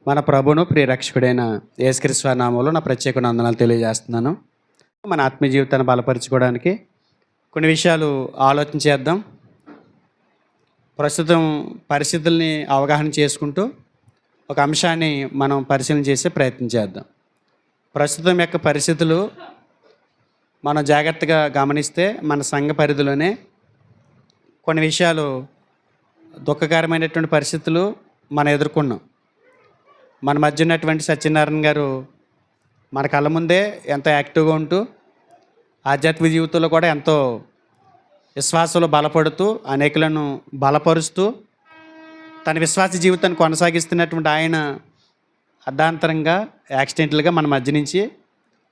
మన ప్రభును ప్రియరక్షకుడైన యేసుక్రీస్తు వారి నామములో నా ప్రత్యేక వందనాలు తెలియజేస్తున్నాను. మన ఆత్మీయ జీవితాన్ని బలపరచుకోవడానికి కొన్ని విషయాలు ఆలోచన చేద్దాం. ప్రస్తుతం పరిస్థితుల్ని అవగాహన చేసుకుంటూ ఒక అంశాన్ని మనం పరిశీలన చేసే ప్రయత్నం చేద్దాం. ప్రస్తుతం యొక్క పరిస్థితులు మనం జాగ్రత్తగా గమనిస్తే మన సంఘ పరిధిలోనే కొన్ని విషయాలు దుఃఖకరమైనటువంటి పరిస్థితులు మనం ఎదుర్కొన్నాం. మన మధ్య ఉన్నటువంటి సత్యనారాయణ గారు మన కళ్ళ ముందే ఎంతో యాక్టివ్గా ఉంటూ ఆధ్యాత్మిక జీవితంలో కూడా ఎంతో విశ్వాసంలో బలపడుతూ అనేకులను బలపరుస్తూ తన విశ్వాస జీవితాన్ని కొనసాగిస్తున్నటువంటి ఆయన అర్ధాంతరంగా యాక్సిడెంటల్గా మన మధ్య నుంచి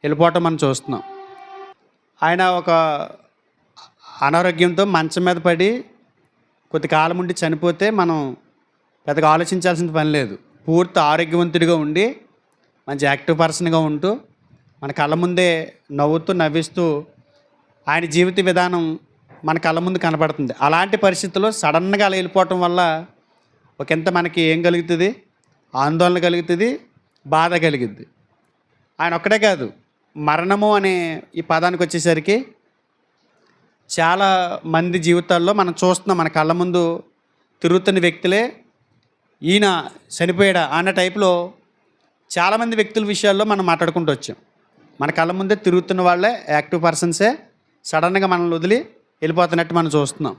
వెళ్ళిపోవటం మనం చూస్తున్నాం. ఆయన ఒక అనారోగ్యంతో మంచం మీద పడి కొద్ది కాలం ఉండి చనిపోతే మనం పెద్దగా ఆలోచించాల్సిన పని లేదు. పూర్తి ఆరోగ్యవంతుడిగా ఉండి మంచి యాక్టివ్ పర్సన్గా ఉంటూ మన కళ్ళ ముందే నవ్వుతూ నవ్విస్తూ ఆయన జీవిత విధానం మన కళ్ళ ముందు కనపడుతుంది. అలాంటి పరిస్థితుల్లో సడన్గా అలా వెళ్ళిపోవటం వల్ల ఒకంత మనకి ఏం కలుగుతుంది? ఆందోళన కలుగుతుంది, బాధ కలుగుద్ది. ఆయన ఒక్కడే కాదు, మరణము అనే ఈ పదానికి వచ్చేసరికి చాలా మంది జీవితాల్లో మనం చూస్తున్నాం. మన కళ్ళ ముందు తిరుగుతున్న వ్యక్తులే ఈయన చనిపోయాడా అన్న టైప్లో చాలామంది వ్యక్తుల విషయాల్లో మనం మాట్లాడుకుంటూ వచ్చాం. మన కళ్ళ ముందే తిరుగుతున్న వాళ్ళే, యాక్టివ్ పర్సన్సే సడన్గా మనల్ని వదిలి వెళ్ళిపోతున్నట్టు మనం చూస్తున్నాం.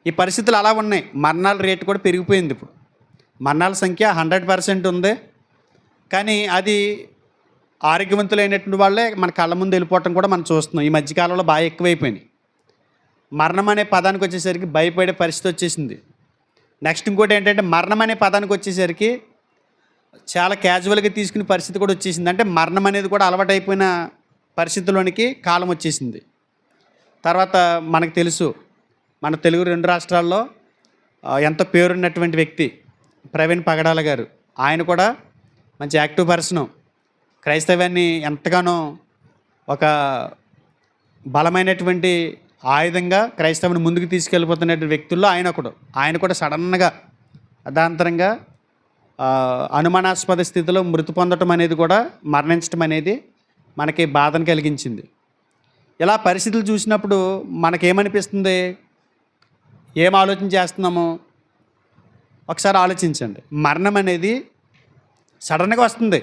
ఈ పరిస్థితులు అలా ఉన్నాయి. మరణాల రేటు కూడా పెరిగిపోయింది. ఇప్పుడు మరణాల సంఖ్య 100% ఉంది, కానీ అది ఆరోగ్యవంతులైనటువంటి వాళ్ళే మన కళ్ళ ముందు వెళ్ళిపోవటం కూడా మనం చూస్తున్నాం. ఈ మధ్యకాలంలో బాగా ఎక్కువైపోయినాయి. మరణం అనే పదానికి వచ్చేసరికి భయపడే పరిస్థితి వచ్చేసింది. నెక్స్ట్ ఇంకోటి ఏంటంటే, మరణం అనే పదానికి వచ్చేసరికి చాలా క్యాజువల్గా తీసుకునే పరిస్థితి కూడా వచ్చేసింది. అంటే మరణం అనేది కూడా అలవాటైపోయిన పరిస్థితిలోనికి కాలం వచ్చేసింది. తర్వాత మనకు తెలుసు, మన తెలుగు 2 రాష్ట్రాల్లో ఎంతో పేరున్నటువంటి వ్యక్తి ప్రవీణ్ పగడాల గారు. ఆయన కూడా మంచి యాక్టివ్ పర్సను. క్రైస్తవాన్ని ఎంతగానో ఒక బలమైనటువంటి ఆయుధంగా క్రైస్తవుని ముందుకు తీసుకెళ్ళిపోతున్నటువంటి వ్యక్తుల్లో ఆయన ఒకడు. ఆయన కూడా సడన్గా అర్ధాంతరంగా అనుమానాస్పద స్థితిలో మృతి పొందటం అనేది కూడా, మరణించడం అనేది మనకి బాధను కలిగించింది. ఇలా పరిస్థితులు చూసినప్పుడు మనకేమనిపిస్తుంది? ఏం ఆలోచన చేస్తున్నాము? ఒకసారి ఆలోచించండి. మరణం అనేది సడన్గా వస్తుంది,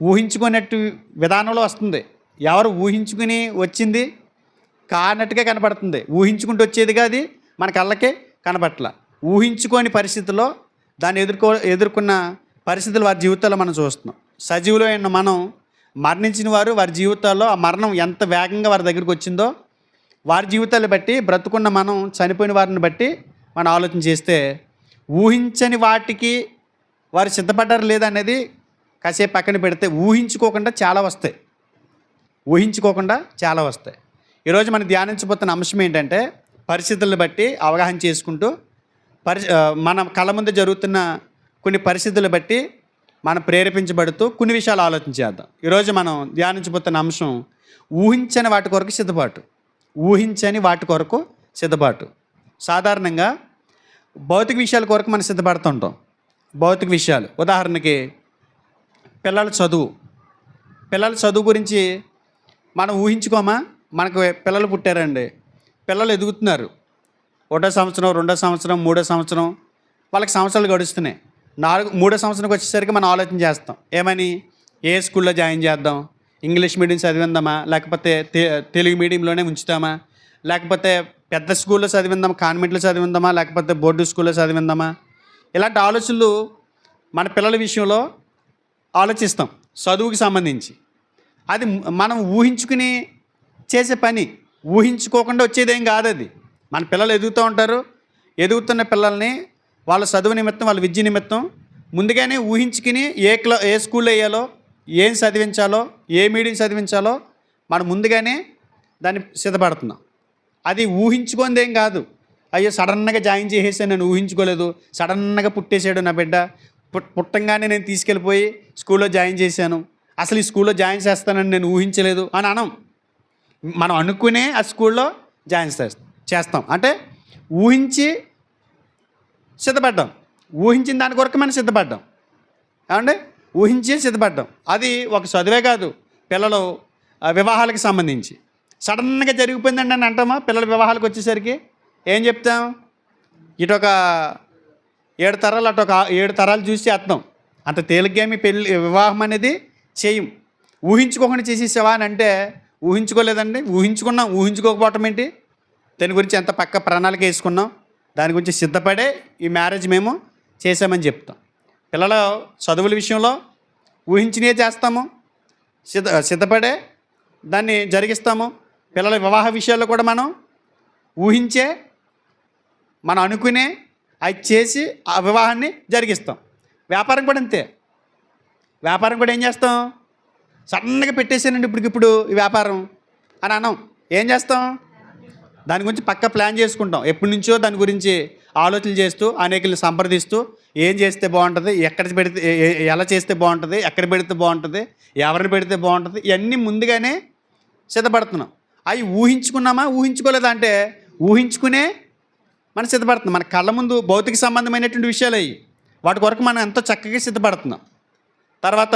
ఊహించుకునేట్టు విధానంలో వస్తుంది. ఎవరు ఊహించుకుని వచ్చింది కానట్టుగా కనపడుతుంది. ఊహించుకుంటూ వచ్చేదిగా అది మన కళ్ళకే కనపట్ల. ఊహించుకోని పరిస్థితుల్లో దాన్ని ఎదుర్కొన్న పరిస్థితులు వారి జీవితాల్లో మనం చూస్తున్నాం. సజీవులో అయిన మనం, మరణించిన వారు వారి జీవితాల్లో ఆ మరణం ఎంత వేగంగా వారి దగ్గరికి వచ్చిందో వారి జీవితాలు బట్టి, బ్రతుకున్న మనం చనిపోయిన వారిని బట్టి మనం ఆలోచన చేస్తే ఊహించని వాటికి వారు సిద్ధపడ్డారు లేదనేది కాసేపు పక్కన పెడితే ఊహించుకోకుండా చాలా వస్తాయి. ఈరోజు మనం ధ్యానించబోతున్న అంశం ఏంటంటే, పరిస్థితులను బట్టి అవగాహన చేసుకుంటూ మన కళ్ళ ముందు జరుగుతున్న కొన్ని పరిస్థితులు బట్టి మనం ప్రేరేపించబడుతూ కొన్ని విషయాలు ఆలోచన చేద్దాం. ఈరోజు మనం ధ్యానించబోతున్న అంశం ఊహించని వాటి కొరకు సిద్ధపాటు. సాధారణంగా భౌతిక విషయాల కొరకు మనం సిద్ధపడుతుంటాం. భౌతిక విషయాలు, ఉదాహరణకి పిల్లల చదువు గురించి మనం ఊహించుకోమా? మనకు పిల్లలు పుట్టారండి, పిల్లలు ఎదుగుతున్నారు. 1వ సంవత్సరం, 2వ సంవత్సరం, 3వ సంవత్సరం, వాళ్ళకి సంవత్సరాలు గడుస్తున్నాయి. 3వ సంవత్సరంకి వచ్చేసరికి మనం ఆలోచన చేస్తాం. ఏమని? ఏ స్కూల్లో జాయిన్ చేద్దాం? ఇంగ్లీష్ మీడియం చదివిందామా, లేకపోతే తెలుగు మీడియంలోనే ఉంచుతామా, లేకపోతే పెద్ద స్కూల్లో చదివిందామా, కాన్వెంట్లో చదివిందామా, లేకపోతే బోర్డు స్కూల్లో చదివిందామా? ఇలాంటి ఆలోచనలు మన పిల్లల విషయంలో ఆలోచిస్తాం, చదువుకి సంబంధించి. అది మనం ఊహించుకుని చేసే పని, ఊహించుకోకుండా వచ్చేదేం కాదు అది. మన పిల్లలు ఎదుగుతూ ఉంటారు. ఎదుగుతున్న పిల్లల్ని వాళ్ళ చదువు నిమిత్తం, వాళ్ళ విద్య నిమిత్తం ముందుగానే ఊహించుకుని ఏ స్కూల్లో వేయాలో, ఏం చదివించాలో, ఏ మీడియం చదివించాలో మనం ముందుగానే దాన్ని సిద్ధపడుతున్నాం. అది ఊహించుకుందేం కాదు. అయ్యో సడన్గా జాయిన్ చేసేసాను, నేను ఊహించుకోలేదు, సడన్గా పుట్టేసాడు నా బిడ్డ, పుట్టంగానే నేను తీసుకెళ్ళిపోయి స్కూల్లో జాయిన్ చేశాను, అసలు ఈ స్కూల్లో జాయిన్ చేస్తానని నేను ఊహించలేదు అని అనం. మనం అనుకునే ఆ స్కూల్లో జాయిన్ చేస్తాం. అంటే ఊహించి సిద్ధపడ్డాం, ఊహించిన దాని కొరకు మనం సిద్ధపడ్డాం. ఏమండి? ఊహించే సిద్ధపడ్డాం. అది ఒక చదువే కాదు, పిల్లలు వివాహాలకు సంబంధించి సడన్గా జరిగిపోయిందండి అని అంటామా? పిల్లల వివాహాలకు వచ్చేసరికి ఏం చెప్తాం? ఇటొక 7 తరాలు, అటొక 7 తరాలు చూసి చేస్తాం. అంత తేలిగ్గా మీ పెళ్ళి వివాహం అనేది చేయం. ఊహించుకోకుండా చేసేసావా అని అంటే ఊహించుకోలేదండి. ఊహించుకున్నాం, ఊహించుకోకపోవటం ఏంటి? దాని గురించి ఎంత పక్క ప్రణాళిక వేసుకున్నాం, దాని గురించి సిద్ధపడే ఈ మ్యారేజ్ మేము చేసామని చెప్తాం. పిల్లల చదువుల విషయంలో ఊహించినే చేస్తాము, సిద్ధపడే దాన్ని జరిగిస్తాము. పిల్లల వివాహ విషయాల్లో కూడా మనం ఊహించే, మనం అనుకునే అది చేసి ఆ వివాహాన్ని జరిగిస్తాం. వ్యాపారం కూడా అంతే. వ్యాపారం కూడా ఏం చేస్తాం? సడన్గా పెట్టేసానండి ఇప్పటికిప్పుడు ఈ వ్యాపారం అని అన్నాం. ఏం చేస్తాం? దాని గురించి పక్క ప్లాన్ చేసుకుంటాం. ఎప్పటి నుంచో దాని గురించి ఆలోచనలు చేస్తూ, అనేకుల్ని సంప్రదిస్తూ, ఏం చేస్తే బాగుంటుంది, ఎక్కడ పెడితే ఎలా చేస్తే బాగుంటుంది, ఎక్కడ పెడితే బాగుంటుంది, ఎవరిని పెడితే బాగుంటుంది, ఇవన్నీ ముందుగానే సిద్ధపడుతున్నాం. అవి ఊహించుకున్నామా, ఊహించుకోలేదా అంటే ఊహించుకునే మనం సిద్ధపడుతున్నాం. మన కళ్ళ ముందు భౌతిక సంబంధమైనటువంటి విషయాలు అవి, వాటి కొరకు మనం ఎంతో చక్కగా సిద్ధపడుతున్నాం. తర్వాత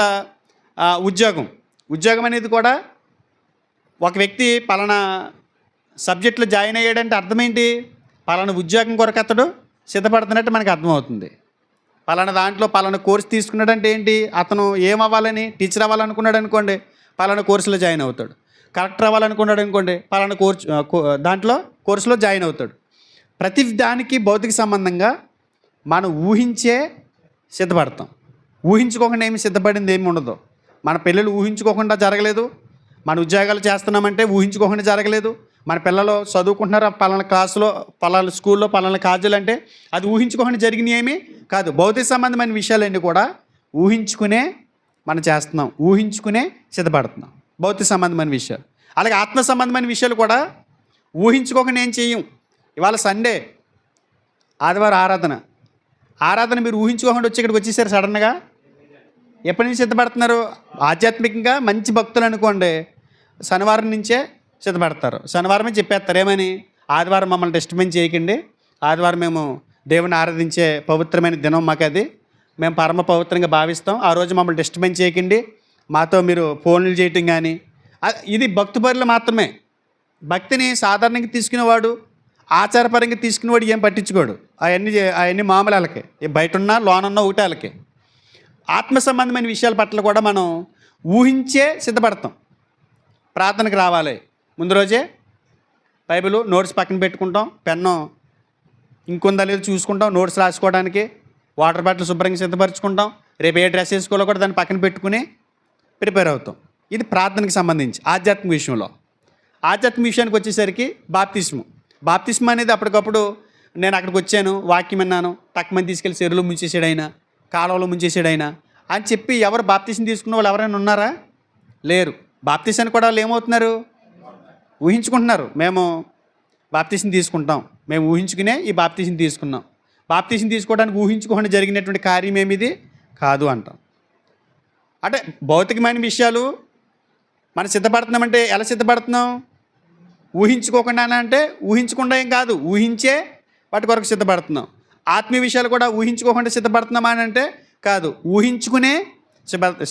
ఉద్యోగం అనేది కూడా ఒక వ్యక్తి పలానా సబ్జెక్టులో జాయిన్ అయ్యాడంటే అర్థమేంటి? పలానా ఉద్యోగం కొరకు అతడు సిద్ధపడుతున్నట్టు మనకు అర్థమవుతుంది. పలానా దాంట్లో పలానా కోర్సు తీసుకున్నాడంటే ఏంటి? అతను ఏమవ్వాలని, టీచర్ అవ్వాలనుకున్నాడు అనుకోండి, పలానా కోర్సులో జాయిన్ అవుతాడు. కలెక్టర్ అవ్వాలనుకున్నాడు అనుకోండి, పలానా దాంట్లో కోర్సులో జాయిన్ అవుతాడు. ప్రతి దానికి భౌతిక సంబంధంగా మనం ఊహించే సిద్ధపడతాం. ఊహించుకోకుండా ఏమి సిద్ధపడింది ఏమి ఉండదు. మన పెళ్ళిళ్ళు ఊహించుకోకుండా జరగలేదు. మన ఉద్యోగాలు చేస్తున్నామంటే ఊహించుకోకుండా జరగలేదు. మన పిల్లలు చదువుకుంటున్నారు పలానా క్లాసులో, పలానా స్కూల్లో, పలానా కాలేజీలు అంటే అది ఊహించుకోకుండా జరిగినవి ఏమీ కాదు. భౌతిక సంబంధమైన విషయాలన్నీ కూడా ఊహించుకునే మనం చేస్తున్నాం, ఊహించుకునే సిద్ధపడుతున్నాం. భౌతిక సంబంధమైన విషయాలు. అలాగే ఆత్మ సంబంధమైన విషయాలు కూడా ఊహించుకోకుండా ఏం చేయం. ఇవాళ సండే, ఆదివారం ఆరాధన మీరు ఊహించుకోకుండా వచ్చి ఇక్కడికి వచ్చేసారు సడన్గా. ఎప్పటి నుంచి సిద్ధపడుతున్నారు? ఆధ్యాత్మికంగా మంచి భక్తులు అనుకోండి, శనివారం నుంచే సిద్ధపడతారు. శనివారమే చెప్పేస్తారు ఏమని? ఆదివారం మమ్మల్ని డిస్టర్బెన్స్ చేయకండి, ఆదివారం మేము దేవుని ఆరాధించే పవిత్రమైన దినం మాకు, అది మేము పరమ పవిత్రంగా భావిస్తాం, ఆ రోజు మమ్మల్ని డిస్టర్బెన్స్ చేయకండి, మాతో మీరు ఫోన్లు చేయటం కానీ. ఇది భక్తి పరులు మాత్రమే. భక్తిని సాధారణంగా తీసుకునేవాడు, ఆచారపరంగా తీసుకునేవాడు ఏం పట్టించుకోడు. అవన్నీ మామూలకి, బయట ఉన్నా లోనున్నా ఒకటే వాళ్ళకి. ఆత్మ సంబంధమైన విషయాల పట్ల కూడా మనం ఊహించే సిద్ధపడతాం. ప్రార్థనకు రావాలి ముందు రోజే బైబిల్ నోట్స్ పక్కన పెట్టుకుంటాం, పెన్ను ఇంకొందా లేదు చూసుకుంటాం, నోట్స్ రాసుకోవడానికి వాటర్ బాటిల్ శుభ్రంగా సిద్ధపరచుకుంటాం. రేపు ఏ డ్రెస్ వేసుకోవాలో కూడా దాన్ని పక్కన పెట్టుకుని ప్రిపేర్ అవుతాం. ఇది ప్రార్థనకు సంబంధించి ఆధ్యాత్మిక విషయంలో. ఆధ్యాత్మిక విషయానికి వచ్చేసరికి బాప్తిస్మ అనేది అప్పటికప్పుడు నేను అక్కడికి వచ్చాను, వాక్యం విన్నాను, తక్కువని తీసుకెళ్ళి చెరువులో ముంచేసాడైనా, కాలువలో ముంచేసాడైనా అని చెప్పి ఎవరు బాప్తిసం తీసుకున్న వాళ్ళు ఎవరైనా ఉన్నారా? లేరు. బాప్తిసాన్ని కూడా వాళ్ళు ఏమవుతున్నారు? ఊహించుకుంటున్నారు. మేము బాప్తిసం తీసుకుంటాం, మేము ఊహించుకునే ఈ బాప్తిసం తీసుకున్నాం. బాప్తిసం తీసుకోవడానికి ఊహించుకోకుండా జరిగినటువంటి కార్యం ఏమిది కాదు అంటాం. అంటే భౌతికమైన విషయాలు మనం సిద్ధపడుతున్నామంటే ఎలా సిద్ధపడుతున్నాం? ఊహించుకోకుండా అంటే ఊహించకుండా ఏం కాదు, ఊహించే వాటి కొరకు సిద్ధపడుతున్నాం. ఆత్మీయ విషయాలు కూడా ఊహించుకోకుండా సిద్ధపడుతున్నామా అని అంటే కాదు, ఊహించుకునే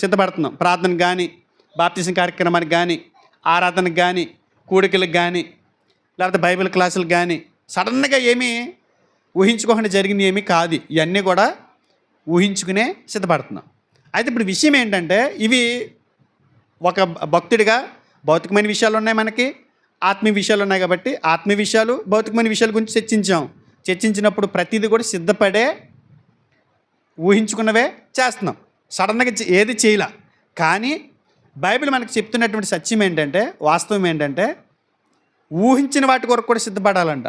సిద్ధపడుతున్నాం. ప్రార్థనకు కానీ, బాప్తిసం కార్యక్రమానికి కానీ, ఆరాధనకు కానీ, కూడికలకు కానీ, లేకపోతే బైబిల్ క్లాసులకు కానీ సడన్గా ఏమీ ఊహించుకోకుండా జరిగింది ఏమీ కాదు. ఇవన్నీ కూడా ఊహించుకునే సిద్ధపడుతున్నాం. అయితే ఇప్పుడు విషయం ఏంటంటే, ఇవి ఒక భక్తుడిగా భౌతికమైన విషయాలు ఉన్నాయి, మనకి ఆత్మీయ విషయాలు ఉన్నాయి. కాబట్టి ఆత్మీయ విషయాలు, భౌతికమైన విషయాల గురించి చర్చించినప్పుడు ప్రతిదీ కూడా సిద్ధపడే ఊహించుకున్నవే చేస్తున్నాం. సడన్గా ఏది చేయలే. కానీ బైబిల్ మనకు చెప్తున్నటువంటి సత్యం ఏంటంటే, వాస్తవం ఏంటంటే, ఊహించిన వాటి కొరకు కూడా సిద్ధపడాలంట.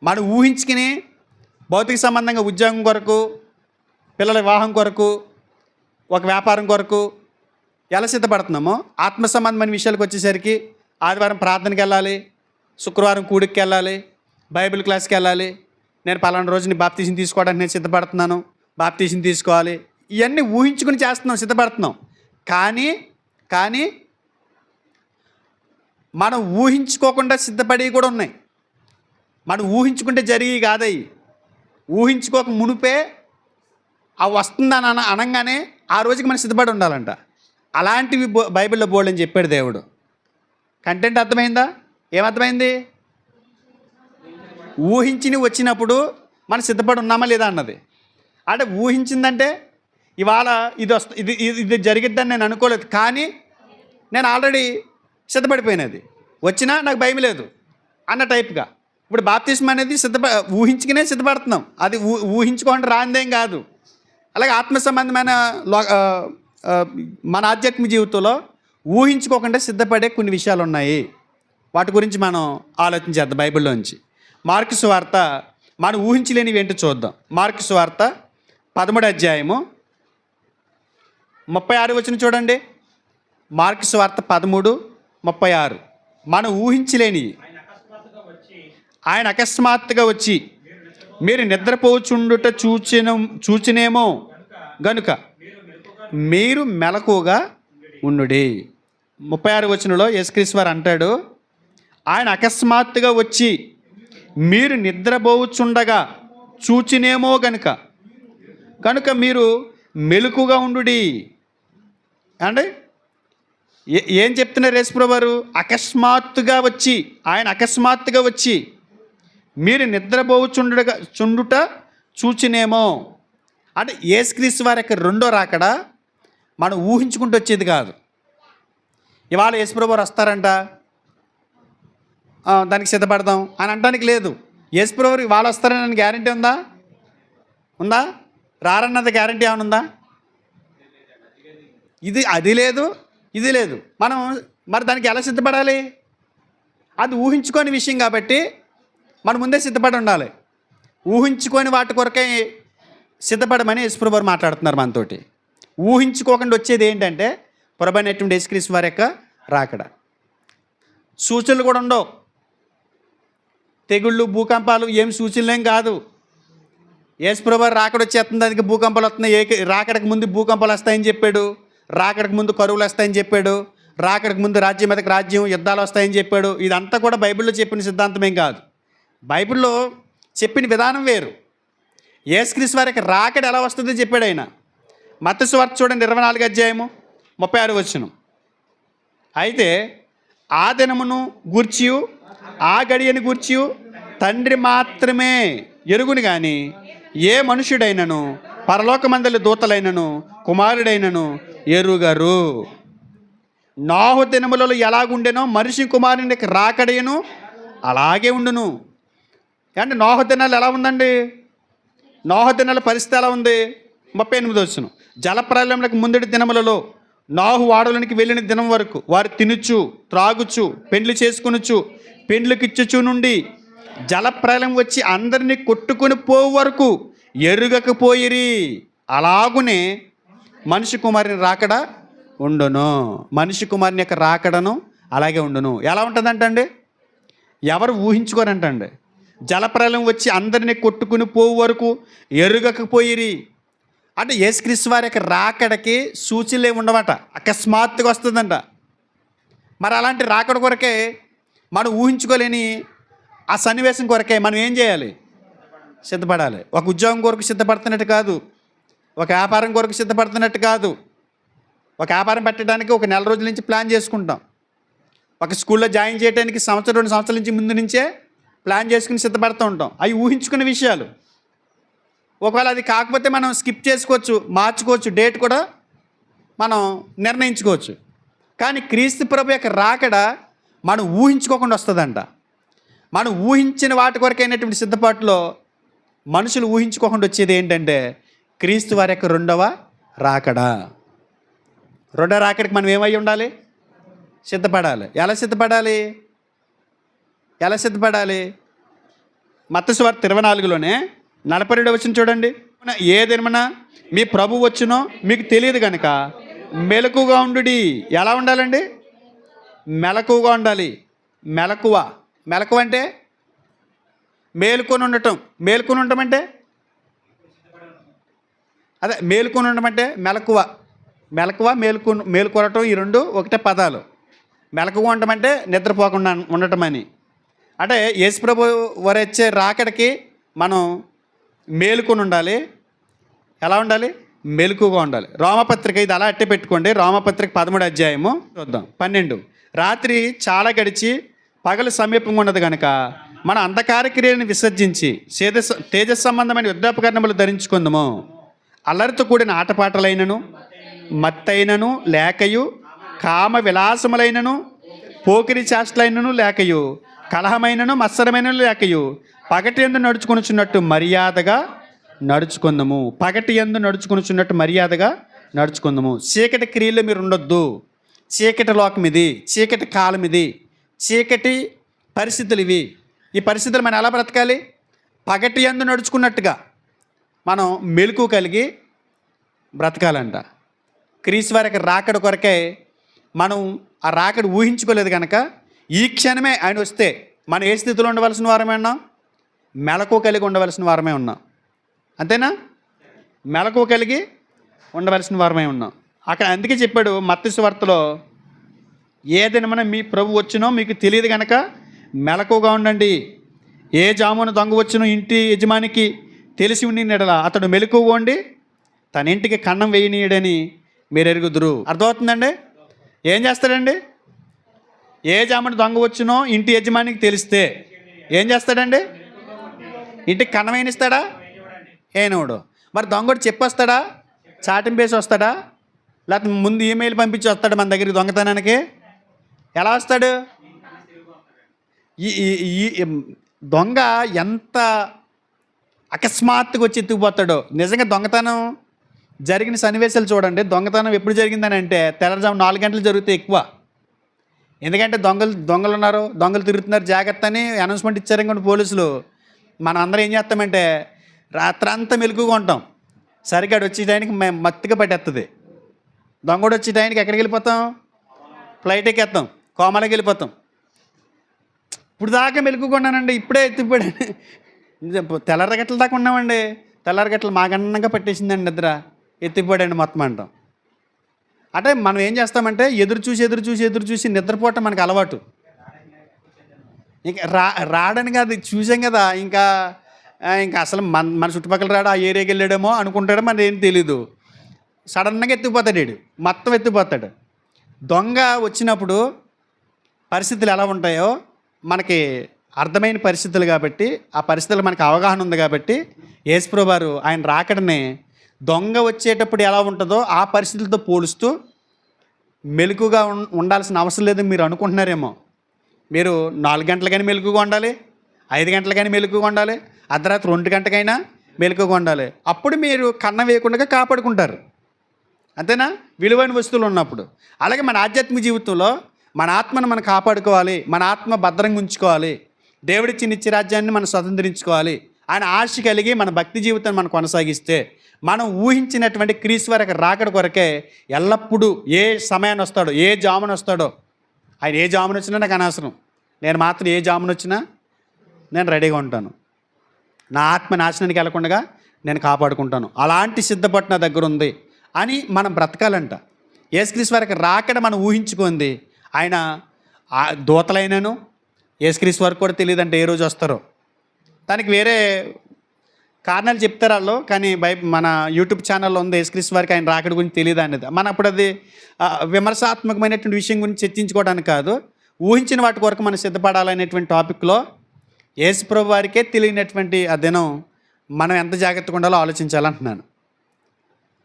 మనం ఊహించుకుని భౌతిక సంబంధంగా ఉద్యోగం కొరకు, పిల్లల వివాహం కొరకు, ఒక వ్యాపారం కొరకు ఎలా సిద్ధపడుతున్నామో, ఆత్మ సంబంధమైన విషయాలకు వచ్చేసరికి ఆదివారం ప్రార్థనకి వెళ్ళాలి, శుక్రవారం కూడికి వెళ్ళాలి, బైబిల్ క్లాస్కి వెళ్ళాలి, నేను పలానా రోజుని బాప్తీసం తీసుకోవడానికి నేను సిద్ధపడుతున్నాను, బాప్తీసం తీసుకోవాలి, ఇవన్నీ ఊహించుకుని చేస్తున్నాం, సిద్ధపడుతున్నాం. కానీ మనం ఊహించుకోకుండా సిద్ధపడి కూడా ఉన్నాయి. మనం ఊహించుకుంటే జరిగి కాదయ్యి. ఊహించుకోక మునిపే ఆ వస్తుందని అనగానే ఆ రోజుకి మనం సిద్ధపడి ఉండాలంట. అలాంటివి బైబిల్లో బోల్డ్ అని చెప్పాడు దేవుడు. కంటెంట్ అర్థమైందా? ఏమర్థమైంది? ఊహించి వచ్చినప్పుడు మనం సిద్ధపడి ఉన్నామా లేదా అన్నది. అంటే ఊహించిందంటే ఇవాళ ఇది ఇది ఇది జరిగిద్దని నేను అనుకోలేదు, కానీ నేను ఆల్రెడీ సిద్ధపడిపోయినది. వచ్చినా నాకు భయం లేదు అన్న టైప్గా. ఇప్పుడు బాప్తిస్మం అనేది ఊహించుకునే సిద్ధపడుతున్నాం. అది ఊహించుకోండి రాందేం కాదు. అలాగే ఆత్మ సంబంధమైన మన ఆధ్యాత్మిక జీవితంలో ఊహించుకోకుండా సిద్ధపడే కొన్ని విషయాలు ఉన్నాయి. వాటి గురించి మనం ఆలోచించేద్దాం బైబిల్లోంచి. మార్కు సువార్త మనం ఊహించలేనివి ఏంటో చూద్దాం. మార్కు సువార్త 13వ అధ్యాయము 36 వచనం చూడండి. మార్కు సువార్త 13:36. మనం ఊహించలేనివి. ఆయన అకస్మాత్తుగా వచ్చి మీరు నిద్రపోచుండుట చూచినేమో గనుక మీరు మెలకుగా ఉండుడి. 36 వచనంలో యేసుక్రీస్తు వారు అంటాడు, ఆయన అకస్మాత్తుగా వచ్చి మీరు నిద్రపోచుండగా చూచినేమో కనుక మీరు మెలకుగా ఉండుడి. అంటే ఏం చెప్తున్నారు యేసుప్రభువు వారు? అకస్మాత్తుగా వచ్చి, ఆయన అకస్మాత్తుగా వచ్చి మీరు నిద్రపోచుండుట చూచినేమో. అంటే యేసుక్రీస్తు వారి యొక్క రెండో రాకడ మనం ఊహించుకుంటూ వచ్చేది కాదు. ఇవాళ యేసుప్రభువు వారు వస్తారంట, దానికి సిద్ధపడదాం అని అనడానికి లేదు. యేసుప్రభువు వారు ఇవాళ వస్తారని గ్యారంటీ ఉందా? రారన్నది గ్యారంటీ ఏమైనా ఉందా? అది లేదు, ఇది లేదు. మనం మరి దానికి ఎలా సిద్ధపడాలి? అది ఊహించుకోని విషయం కాబట్టి మనం ముందే సిద్ధపడి ఉండాలి. ఊహించుకొని వాటి కొరకై సిద్ధపడమని యేసుప్రభువు వారు మాట్లాడుతున్నారు మనతోటి. ఊహించుకోకుండా వచ్చేది ఏంటంటే ప్రభువైనటువంటి యేసుక్రీస్తు వారి యొక్క రాకడ. సూచనలు కూడా ఉండవు. తెగుళ్ళు, భూకంపాలు ఏం సూచనలేం కాదు. యేసుప్రభువు వారు రాకడ వచ్చేస్తుంది, దానికి భూకంపాలు వస్తున్నాయి. రాకడకు ముందు భూకంపాలు వస్తాయని చెప్పాడు, రాకడకు ముందు కరువులు వస్తాయని చెప్పాడు, రాకడకు ముందు రాజ్యం మీదకి రాజ్యం, యుద్ధాలు వస్తాయని చెప్పాడు. ఇదంతా కూడా బైబిల్లో చెప్పిన సిద్ధాంతమేం కాదు. బైబిల్లో చెప్పిన విధానం వేరు. యేసుక్రీస్తు వారికి రాకడ ఎలా వస్తుందో చెప్పాడు ఆయన. మత్తయి సువార్త చూడండి 24వ అధ్యాయము 36వ వచనం. అయితే ఆ దినమును గూర్చియు ఆ గడియను గూర్చియు తండ్రి మాత్రమే ఎరుగును గాని ఏ మనుషుడైనను పరలోకమందలి దూతలైనను కుమారుడైనను ఎరుగరు. నోహు దినములలో ఎలాగుండెనో మనిషి కుమారుని రాకడయను అలాగే ఉండును. అంటే నోహు దినాలు ఎలా ఉందండి? నోహు దినాల పరిస్థితి ఎలా ఉంది? 38వ వచనం. జలప్రలయములకు ముందటి దినములలో నోహు వాడలోనికి వెళ్ళిన దినం వరకు వారు తినుచు త్రాగుచు పెండ్లు చేసుకొనుచు పెండ్లుకిచ్చుచు నుండి జలప్రలయం వచ్చి అందరినీ కొట్టుకుని పోవు వరకు ఎరుగకపోయిరి. అలాగునే మనిషి కుమారుని రాకడ ఉండును. మనిషి కుమారుని యొక్క రాకడను అలాగే ఉండును. ఎలా ఉంటుందంటండి? ఎవరు ఊహించుకోరంటండి. జలప్రలయం వచ్చి అందరినీ కొట్టుకుని పోవు వరకు ఎరుగకపోయిరి. అంటే యేసుక్రీస్తు వారి యొక్క రాకడకి సూచనలే ఉండవట, అకస్మాత్తుగా వస్తుందంట. మరి అలాంటి రాకడ కొరకే మనం ఊహించుకోలేని ఆ సన్నివేశం కొరకే మనం ఏం చేయాలి? సిద్ధపడాలి. ఒక ఉద్యోగం కొరకు సిద్ధపడుతున్నట్టు కాదు, ఒక వ్యాపారం కొరకు సిద్ధపడుతున్నట్టు కాదు. ఒక వ్యాపారం పెట్టడానికి ఒక నెల రోజుల నుంచి ప్లాన్ చేసుకుంటాం. ఒక స్కూల్లో జాయిన్ చేయడానికి 1-2 సంవత్సరాల నుంచి ముందు నుంచే ప్లాన్ చేసుకుని సిద్ధపడుతూ ఉంటాం. అవి ఊహించుకునే విషయాలు. ఒకవేళ అది కాకపోతే మనం స్కిప్ చేసుకోవచ్చు, మార్చుకోవచ్చు, డేట్ కూడా మనం నిర్ణయించుకోవచ్చు. కానీ క్రీస్తు ప్రభు యొక్క రాకడ మనం ఊహించుకోకుండా వస్తుందంట. మనం ఊహించిన వాటి కొరకైనటువంటి సిద్ధపాటులో మనుషులు ఊహించుకోకుండా వచ్చేది ఏంటంటే క్రీస్తు వారి యొక్క రెండవ రాకడ. రెండవ రాకడికి మనం ఏమై ఉండాలి? సిద్ధపడాలి. ఎలా సిద్ధపడాలి? మత్తయి సువార్త 24లోనే 42వ వచనం చూడండి. ఏ దినమున మీ ప్రభు వచ్చునో మీకు తెలియదు కనుక మెలకుగా ఉండుడి. ఎలా ఉండాలండి? మెలకుగా ఉండాలి. మెలకువ అంటే మేలుకొని ఉండటం. మేలుకొని ఉండటం అంటే అదే మేలుకొని ఉండటం అంటే మెలకువ మేలుకొనటం, ఈ రెండు ఒకటే పదాలు. మెలకుగా ఉండటం అంటే నిద్రపోకుండా ఉండటం అని. అంటే యేసుప్రభు వారు వచ్చే రాకడికి మనం మేలుకొని ఉండాలి. ఎలా ఉండాలి? మెలకుగా ఉండాలి. రోమపత్రిక ఇది అలా అట్టే పెట్టుకోండి. రోమపత్రిక 13 అధ్యాయము చూద్దాం 12. రాత్రి చాలా గడిచి పగలు సమీపంగా ఉన్నది కనుక మన అంధకార క్రియలను విసర్జించి తేజస్ సంబంధమైన యుద్ధోపకరణములు ధరించుకుందాము. అల్లరితో కూడిన ఆటపాటలైనను మత్తైనను లేకయు, కామ విలాసములైనను పోకిరి చేష్టలైనను లేకయు, కలహమైనను మత్సరమైనను లేకయు, పగటి యందు నడుచుకొనుచున్నట్టు మర్యాదగా నడుచుకుందాము. పగటి యందు నడుచుకొనుచున్నట్టు మర్యాదగా నడుచుకుందాము. చీకటి క్రియలు మీరు ఉండొద్దు. చీకటి లోకం ఇది, చీకటి కాలం ఇది, చీకటి పరిస్థితులు ఇవి. ఈ పరిస్థితులు మనం ఎలా బ్రతకాలి? పగటి యందు నడుచుకున్నట్టుగా మనం మెలకు కలిగి బ్రతకాలంట. క్రీస్తు వారికి రాకడ కొరకే మనం ఆ రాకడ ఊహించుకోలేదు కనుక ఈ క్షణమే ఆయన వస్తే మనం ఏ స్థితిలో ఉండవలసిన వారమే ఉన్నాం? మెలకు కలిగి ఉండవలసిన వారమే ఉన్నాం. అంతేనా? మెలకు కలిగి ఉండవలసిన వారమే ఉన్నాం. అక్కడ అందుకే చెప్పాడు మత్తయి సువార్తలో, ఏ దినమున మీ ప్రభు వచ్చినో మీకు తెలియదు కనుక మెలకుగా ఉండండి. ఏ జామున దొంగ వచ్చినో ఇంటి యజమానికి తెలిసి ఉండి నెడల అతడు మెలకుగా ఉండి తన ఇంటికి కన్నం వేయనీయడని మీరు ఎరుగుదురు. అర్థమవుతుందండి? ఏం చేస్తాడండి? ఏ జామున దొంగ వచ్చినో ఇంటి యజమానికి తెలిస్తే ఏం చేస్తాడండి? ఇంటికి కన్నం వేయనిస్తాడా? ఏనోడు. మరి దొంగడు చెప్పొస్తాడా? చాటింపేసి వస్తాడా? లేకపోతే ముందు ఈమెయిల్ పంపించి వస్తాడు మన దగ్గరికి దొంగతనానికి? ఎలా వస్తాడు? ఈ దొంగ ఎంత అకస్మాత్తుగా వచ్చి ఎత్తుకుపోతాడో. నిజంగా దొంగతనం జరిగిన సన్నివేశాలు చూడండి. దొంగతనం ఎప్పుడు జరిగిందని అంటే తెల్లవారుజాము 4 గంటలు జరిగితే ఎక్కువ. ఎందుకంటే దొంగలు ఉన్నారు, దొంగలు తిరుగుతున్నారు, జాగ్రత్త అని అనౌన్స్మెంట్ ఇచ్చారు ఇంకొండి పోలీసులు. మనం అందరం ఏం చేస్తామంటే రాత్రంతా మెలకుగా ఉంటాం. సరిగ్గా వచ్చే టైంకి మేము మత్తుగా పట్టేస్తుంది. దొంగడు వచ్చే టైంకి ఎక్కడికి వెళ్ళిపోతాం? ఫ్లైట్ ఎక్కేస్తాం, కోమలకి వెళ్ళిపోతాం. ఇప్పుడు దాకా మెలకుగా ఉన్నానండి, ఇప్పుడే ఎత్తిపోయాడు. తెల్లారగట్ల దాకా ఉన్నామండి. తెల్లారగట్ల మాగన్నంగా పట్టేసిందండి నిద్ర, ఎత్తిపోయాడండి మొత్తం అంటాం. అంటే మనం ఏం చేస్తామంటే ఎదురు చూసి నిద్రపోవటం మనకు అలవాటు. ఇంకా రాడని కాదు, చూసాం కదా, ఇంకా అసలు మన చుట్టుపక్కల రాడు, ఆ ఏరియాకి వెళ్ళాడేమో అనుకుంటాడో మనకి ఏం తెలీదు. సడన్గా ఎత్తిపోతాడు, వీడు మొత్తం ఎత్తిపోతాడు. దొంగ వచ్చినప్పుడు పరిస్థితులు ఎలా ఉంటాయో మనకి అర్థమైన పరిస్థితులు కాబట్టి, ఆ పరిస్థితులు మనకు అవగాహన ఉంది కాబట్టి యేసుప్రభువు వారు ఆయన రాకడనే దొంగ వచ్చేటప్పుడు ఎలా ఉంటుందో ఆ పరిస్థితులతో పోలుస్తూ మెలకుగా ఉండాల్సిన అవసరం లేదని మీరు అనుకుంటున్నారేమో. మీరు 4 గంటలకైనా మెలకుగా ఉండాలి, 5 గంటలకైనా మెలకుగా ఉండాలి, అర్ధరాత్రి 2 గంటకైనా మెలకుగా ఉండాలి. అప్పుడు మీరు కన్నం వేయకుండా కాపాడుకుంటారు. అంతేనా? విలువైన వస్తువులు ఉన్నప్పుడు. అలాగే మన ఆధ్యాత్మిక జీవితంలో మన ఆత్మను మనం కాపాడుకోవాలి, మన ఆత్మ భద్రంగా ఉంచుకోవాలి, దేవుడిచ్చిన నిత్యరాజ్యాన్ని మనం స్వతంత్రించుకోవాలి. ఆయన ఆశ కలిగి మన భక్తి జీవితాన్ని మనం కొనసాగిస్తే మనం ఊహించినటువంటి క్రీస్తు వారికి రాకడ కొరకే ఎల్లప్పుడూ ఏ సమయాన్ని వస్తాడో, ఏ జామున వస్తాడో, ఆయన ఏ జామున వచ్చినా నాకు అనవసరం, నేను మాత్రం ఏ జామున వచ్చినా నేను రెడీగా ఉంటాను. నా ఆత్మ నాశనానికి వెళ్ళకుండా నేను కాపాడుకుంటాను. అలాంటి సిద్ధపట్టు నా దగ్గర ఉంది అని మనం బ్రతకాలంట. యేసుక్రీస్తు వారికి రాకడ మనం ఊహించుకుంది. ఆయన దూతలైనను యేసుక్రీస్తు వారికి కూడా తెలియదంటే ఏ రోజు వస్తారో. దానికి వేరే కారణాలు చెప్తారు వాళ్ళు, కానీ మన యూట్యూబ్ ఛానల్లో ఉంది యేసుక్రీస్తు వారికి ఆయన రాకడ గురించి తెలియదు అనేది. మన అప్పుడు అది విమర్శాత్మకమైనటువంటి విషయం గురించి చర్చించుకోవడానికి కాదు, ఊహించిన వాటి కొరకు మనం సిద్ధపడాలనేటువంటి టాపిక్లో యేసుప్రభు వారికే తెలియనటువంటి ఆ దినం మనం ఎంత జాగ్రత్తగా ఉండాలో ఆలోచించాలంటున్నాను.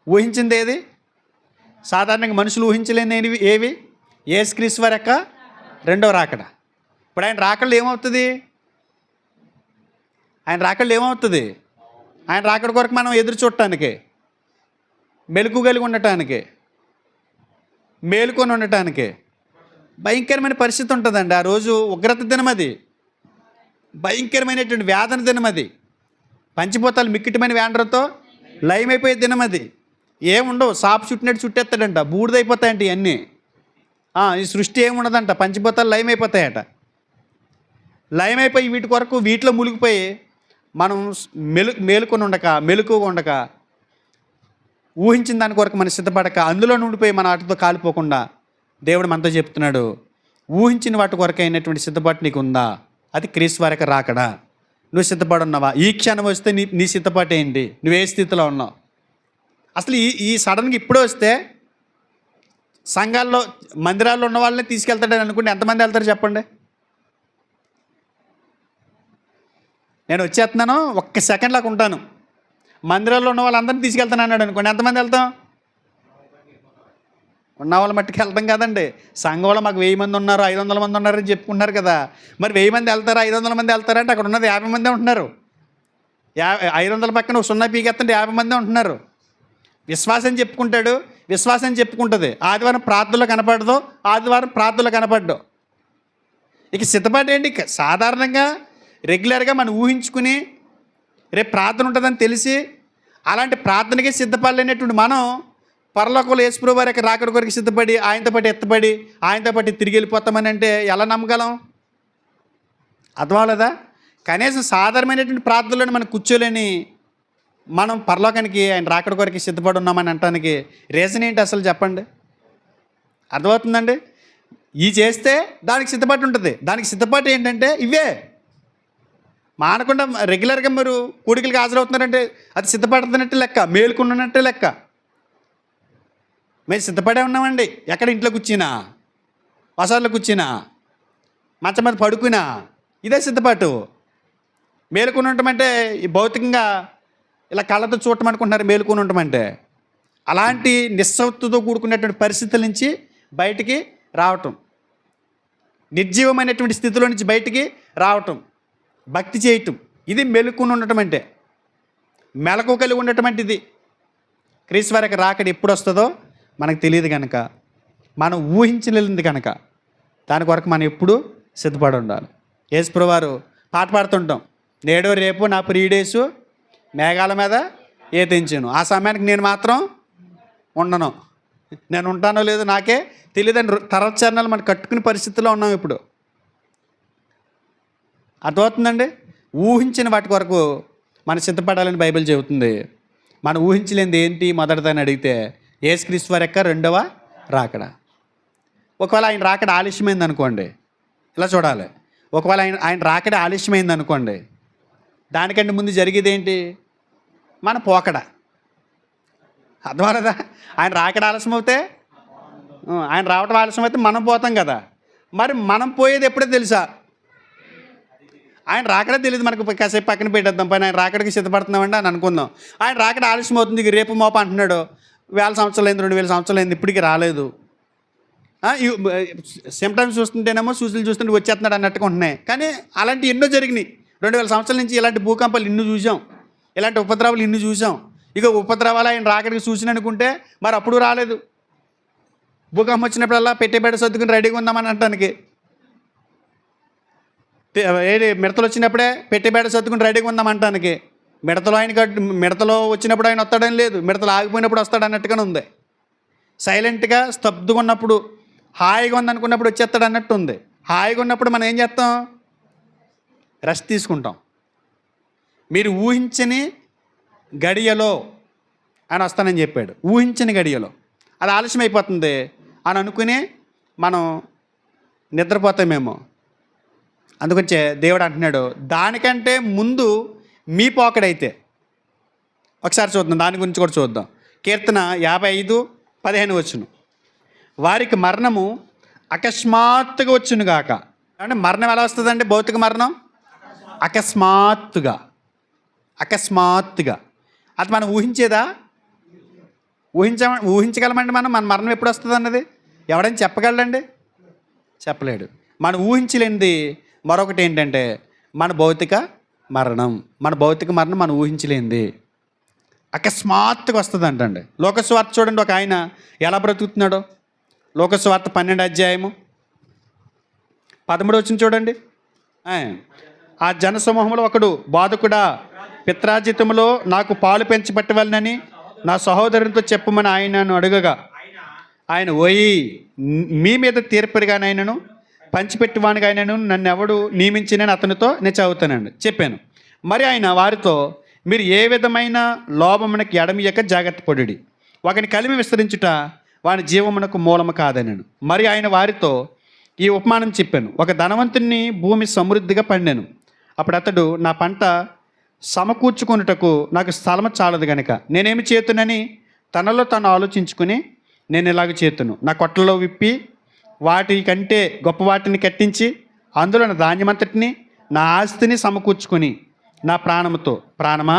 ఊహించింది ఏది? సాధారణంగా మనుషులు ఊహించలేనివి ఏవి? యేసుక్రీస్తు వారి యొక్క రెండవ రాకడ. ఇప్పుడు ఆయన రాకడలో ఏమవుతుంది? ఆయన రాకడ కొరకు మనం ఎదురు చూడటానికి, మెలకు కలిగి ఉండటానికి, మేలుకొని ఉండటానికి భయంకరమైన పరిస్థితి ఉంటుందండి. ఆ రోజు ఉగ్రత దినం, అది భయంకరమైనటువంటి వేదన దినం, అది పంచిపోతాలు మిక్కిటమైన వేండ్రతో లయమైపోయే దినం. అది ఏముండవు, సాపు చుట్టినట్టు చుట్టేస్తాడంట, బూడిదైపోతాయంట ఇవన్నీ. ఈ సృష్టి ఏముండదంట, పంచిపోతాలు లయమైపోతాయట. లయమైపోయి వీటి కొరకు వీటిలో మునిగిపోయి మనం మెలకుగా ఉండక ఊహించిన దాని కొరకు మనం సిద్ధపడక అందులో ఉండిపోయి మన వాటితో కాలిపోకుండా దేవుడు మనతో చెప్తున్నాడు, ఊహించిన వాటి కొరకు అయినటువంటి సిద్ధపాటు నీకు ఉందా? అది క్రీస్తు వారికి రాకడా. నువ్వు సిద్ధపడి ఉన్నావా? ఈ క్షణం వస్తే నీ సిద్ధపాటు ఏంటి? నువ్వు ఏ స్థితిలో ఉన్నావు? అసలు ఈ సడన్గా ఇప్పుడే వస్తే సంఘాల్లో మందిరాల్లో ఉన్న వాళ్ళని తీసుకెళ్తాడని అనుకుంటే ఎంతమంది వెళ్తారు చెప్పండి? నేను వచ్చేస్తున్నాను, ఒక్క సెకండ్ లాగా ఉంటాను, మందిరాల్లో ఉన్న వాళ్ళందరినీ తీసుకెళ్తాను అన్నాడు అనుకోండి, ఎంతమంది వెళ్తాం? ఉన్న వాళ్ళ మట్టుకు వెళ్తాం కదండి. సంఘంలో మాకు 1000 మంది ఉన్నారు, 500 మంది ఉన్నారని చెప్పుకున్నారు కదా. మరి 1000 మంది వెళ్తారా, 500 మంది వెళ్తారంటే అక్కడ ఉన్నది 50 మందే ఉంటున్నారు. 500 పక్కన ఒక 0 పీకెత్తంటే 50 మందే ఉంటున్నారు. విశ్వాసం చెప్పుకుంటాడు, విశ్వాసం చెప్పుకుంటుంది. ఆదివారం ప్రార్థనలో కనపడదు, ఆదివారం ప్రార్థనలో కనపడ్డు. ఇక సిద్ధపాటు ఏంటి? సాధారణంగా రెగ్యులర్గా మనం ఊహించుకుని రేపు ప్రార్థన ఉంటుందని తెలిసి అలాంటి ప్రార్థనకే సిద్ధపడలేనటువంటి మనం పరలోకంలో యేసుప్రభువు వారి యొక్క రాకడ కొరకు సిద్ధపడి ఆయనతో పాటు ఎత్తపడి ఆయనతో పాటు తిరిగి వెళ్ళిపోతామని అంటే ఎలా నమ్మగలం? అర్థమవలేదా? కనీసం సాధారణమైనటువంటి ప్రార్థనలను మనం కూర్చోలేని మనం పరలోకానికి ఆయన రాకడ కొరకు సిద్ధపడి ఉన్నామని అనటానికి రీజన్ ఏంటి అసలు చెప్పండి? అర్థమవుతుందండి? ఈ చేస్తే దానికి సిద్ధపాటు ఉంటుంది. దానికి సిద్ధపాటు ఏంటంటే ఇవే మానకుండా రెగ్యులర్గా మీరు కూడికలకు హాజరవుతున్నారంటే అది సిద్ధపడుతున్నట్టు లెక్క, మేలుకున్నట్టే లెక్క. మేము సిద్ధపడే ఉన్నామండి. ఎక్కడ? ఇంట్లో కూర్చున్నా, వసాల్లో కూర్చున్నా, మంచం మీద పడుకున్నా, ఇదే సిద్ధపాటు. మేలుకొని ఉండటమంటే ఈ భౌతికంగా ఇలా కళ్ళతో చూడటం అనుకుంటున్నారు మేలుకొని ఉండటమంటే. అలాంటి నిస్సత్తుతో కూడుకున్నటువంటి పరిస్థితుల నుంచి బయటికి రావటం, నిర్జీవమైనటువంటి స్థితిలో నుంచి బయటికి రావటం, భక్తి చేయటం, ఇది మెలుకుని ఉండటం అంటే. మెలకు కలిగి ఉండటం అంటే ఇది. క్రీస్తు వారికి రాకడ ఎప్పుడు వస్తుందో మనకు తెలియదు కనుక, మనం ఊహించలేనిది కనుక దాని కొరకు మనం ఎప్పుడూ సిద్ధపడి ఉండాలి. యేసుప్రభువు వారు పాట పాడుతుంటాం, నేడో రేపు నా ప్రియుడేసు మేఘాల మీద ఏతించాను, ఆ సమయానికి నేను మాత్రం ఉండను, నేను ఉంటానో లేదో నాకే తెలియదని తరచరణాలు మనం కట్టుకునే పరిస్థితిలో ఉన్నాం ఇప్పుడు. అర్థమవుతుందండి? ఊహించిన వాటి కొరకు మనం సిద్ధపడాలని బైబిల్ చెబుతుంది. మనం ఊహించలేనిది ఏంటి మొదటిదని అడిగితే యేసుక్రీస్తు వారి యొక్క రెండవ రాకడ. ఒకవేళ ఆయన రాకడ ఆలస్యమైంది అనుకోండి, ఇలా చూడాలి. ఒకవేళ ఆయన రాకడ ఆలస్యమైంది అనుకోండి, దానికంటే ముందు జరిగేది ఏంటి? మన పోకడ. అర్థమవుతుందా? ఆయన రాకడ ఆలస్యం అవుతే, ఆయన రావటం ఆలస్యం అయితే మనం పోతాం కదా. మరి మనం పోయేది ఎప్పుడో తెలుసా? ఆయన రాకడే తెలియదు మనకు, కాసేపు పక్కన పెట్టేద్దాం, పైన ఆయన రాకడికి సిద్ధపడుతున్నామండి అని అనుకుందాం. ఆయన రాకడ ఆలస్యం అవుతుంది, ఇక రేపు మోప అంటున్నాడు, 1000 సంవత్సరాలు అయింది, 2000 సంవత్సరాలు అయింది, ఇప్పటికీ రాలేదు. సిమ్టమ్స్ చూస్తుంటేనేమో సూచనలు చూస్తుంటే వచ్చేస్తున్నాడు అన్నట్టుగా ఉంటున్నాయి. కానీ అలాంటి ఎన్నో జరిగినాయి. 2000 సంవత్సరాల నుంచి ఇలాంటి భూకంపాలు ఇన్ని చూసాం, ఇలాంటి ఉపద్రవాలు ఇన్ని చూసాం. ఇక ఉపద్రవాలు ఆయన రాకడికి సూచన అనుకుంటే మరి అప్పుడు రాలేదు. భూకంపం వచ్చినప్పుడల్లా పెట్టేబెడ సర్దుకుని రెడీగా ఉందామని అంటానికి, మిడతలు వచ్చినప్పుడే పెట్టేబేడ సర్దుకుని రెడీగా ఉందామంటానికి, మిడతలో వచ్చినప్పుడు ఆయన వస్తాడని లేదు, మిడతలు ఆగిపోయినప్పుడు వస్తాడు అన్నట్టుగానే ఉంది. సైలెంట్గా స్తబ్దుగా ఉన్నప్పుడు హాయిగా ఉందనుకున్నప్పుడు వచ్చేస్తాడు అన్నట్టు ఉంది. హాయిగా ఉన్నప్పుడు మనం ఏం చేస్తాం? రెస్ట్ తీసుకుంటాం. మీరు ఊహించని గడియలో ఆయన వస్తానని చెప్పాడు. ఊహించని గడియలో అది ఆలస్యం అయిపోతుంది అని అనుకుని మనం నిద్రపోతామేమో. అందుకొచ్చే దేవుడు అంటున్నాడు, దానికంటే ముందు మీ పోకడైతే. ఒకసారి చూద్దాం, దాని గురించి కూడా చూద్దాం. కీర్తన 55:15 వచ్చును, వారికి మరణము అకస్మాత్తుగా వచ్చును గాక. అంటే మరణం ఎలా వస్తుందండి? భౌతిక మరణం అకస్మాత్తుగా. అది మనం ఊహించేదా? ఊహించగలమండి మనం? మన మరణం ఎప్పుడు వస్తుంది అన్నది ఎవడైనా చెప్పగలండి? చెప్పలేడు. మనం ఊహించలేనిది మరొకటి ఏంటంటే మన భౌతిక మరణం. మనం ఊహించలేనిది అకస్మాత్తుగా వస్తుంది అంటండి. లోకస్వార్త చూడండి, ఒక ఆయన ఎలా బ్రతుకుతున్నాడో. లోకస్వార్త 12:13 వచ్చింది చూడండి. ఆ జనసమూహంలో ఒకడు, బాధకుడా, పిత్రాజితములో నాకు పాలు పెంచబట్టవలనని నా సహోదరునితో చెప్పమని ఆయనను అడగగా, ఆయన ఓయి మీ మీద తీర్పుడిగానైనను పంచిపెట్టువానిగానైనను నన్ను ఎవడు నియమించినని అతనితో నేను చదువుతానండి చెప్పాను. మరి ఆయన వారితో, మీరు ఏ విధమైన లోభమునకు ఎడమియక జాగ్రత్త పడుడి, ఒకని కలిమి విస్తరించుట వాని జీవమునకు మూలము కాదనను. మరి ఆయన వారితో ఈ ఉపమానం చెప్పాను, ఒక ధనవంతుని భూమి సమృద్ధిగా పండాను. అప్పుడు అతడు, నా పంట సమకూర్చుకొనుటకు నాకు స్థలము చాలదు గనుక నేనేమి చేతునని తనలో తను ఆలోచించుకుని, నేను ఇలాగ చేతును, నా కొట్లలో విప్పి వాటి కంటే గొప్ప వాటిని కట్టించి అందులో నా ధాన్యమంతటిని నా ఆస్తిని సమకూర్చుకొని నా ప్రాణమా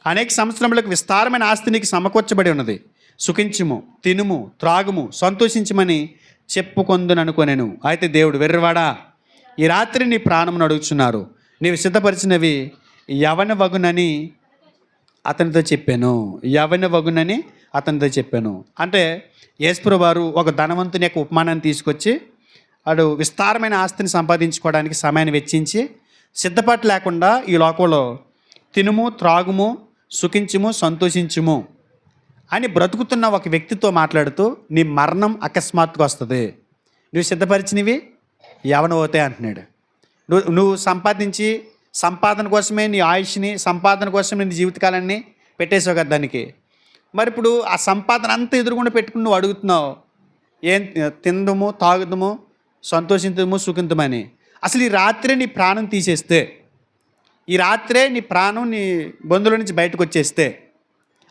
అనేక సంవత్సరములకు విస్తారమైన ఆస్తి నీకు సమకూర్చబడి ఉన్నది, సుఖించుము, తినుము, త్రాగుము, సంతోషించమని చెప్పుకొందుననుకొనెను. అయితే దేవుడు, వెర్రివాడా, ఈ రాత్రి నీ ప్రాణమును అడుగుచున్నారు, నీవు సిద్ధపరిచినవి యవనవగునని అతనితో చెప్పాను. అంటే యేసుప్రభువు వారు ఒక ధనవంతుని యొక్క ఉపమానాన్ని తీసుకొచ్చి వాడు విస్తారమైన ఆస్తిని సంపాదించుకోవడానికి సమయాన్ని వెచ్చించి సిద్ధపాటు లేకుండా ఈ లోకంలో తినుము, త్రాగుము, సుఖించుము, సంతోషించుము అని బ్రతుకుతున్న ఒక వ్యక్తితో మాట్లాడుతూ, నీ మరణం అకస్మాత్తుగా వస్తుంది, నువ్వు సిద్ధపరిచినవి యవనవుతాయి అంటున్నాడు. నువ్వు సంపాదన కోసమే నీ ఆయుష్ని, సంపాదన కోసమే నీ జీవితకాలాన్ని పెట్టేసావు కదా దానికి. మరి ఇప్పుడు ఆ సంపాదన అంతా ఎదురుగుండా పెట్టుకుని నువ్వు అడుగుతున్నావు, ఏం తిందము, తాగుదము, సంతోషించము, సుఖించమని. అసలు ఈ రాత్రే నీ ప్రాణం తీసేస్తే, ఈ రాత్రే నీ ప్రాణం నీ బంధువుల నుంచి బయటకు వచ్చేస్తే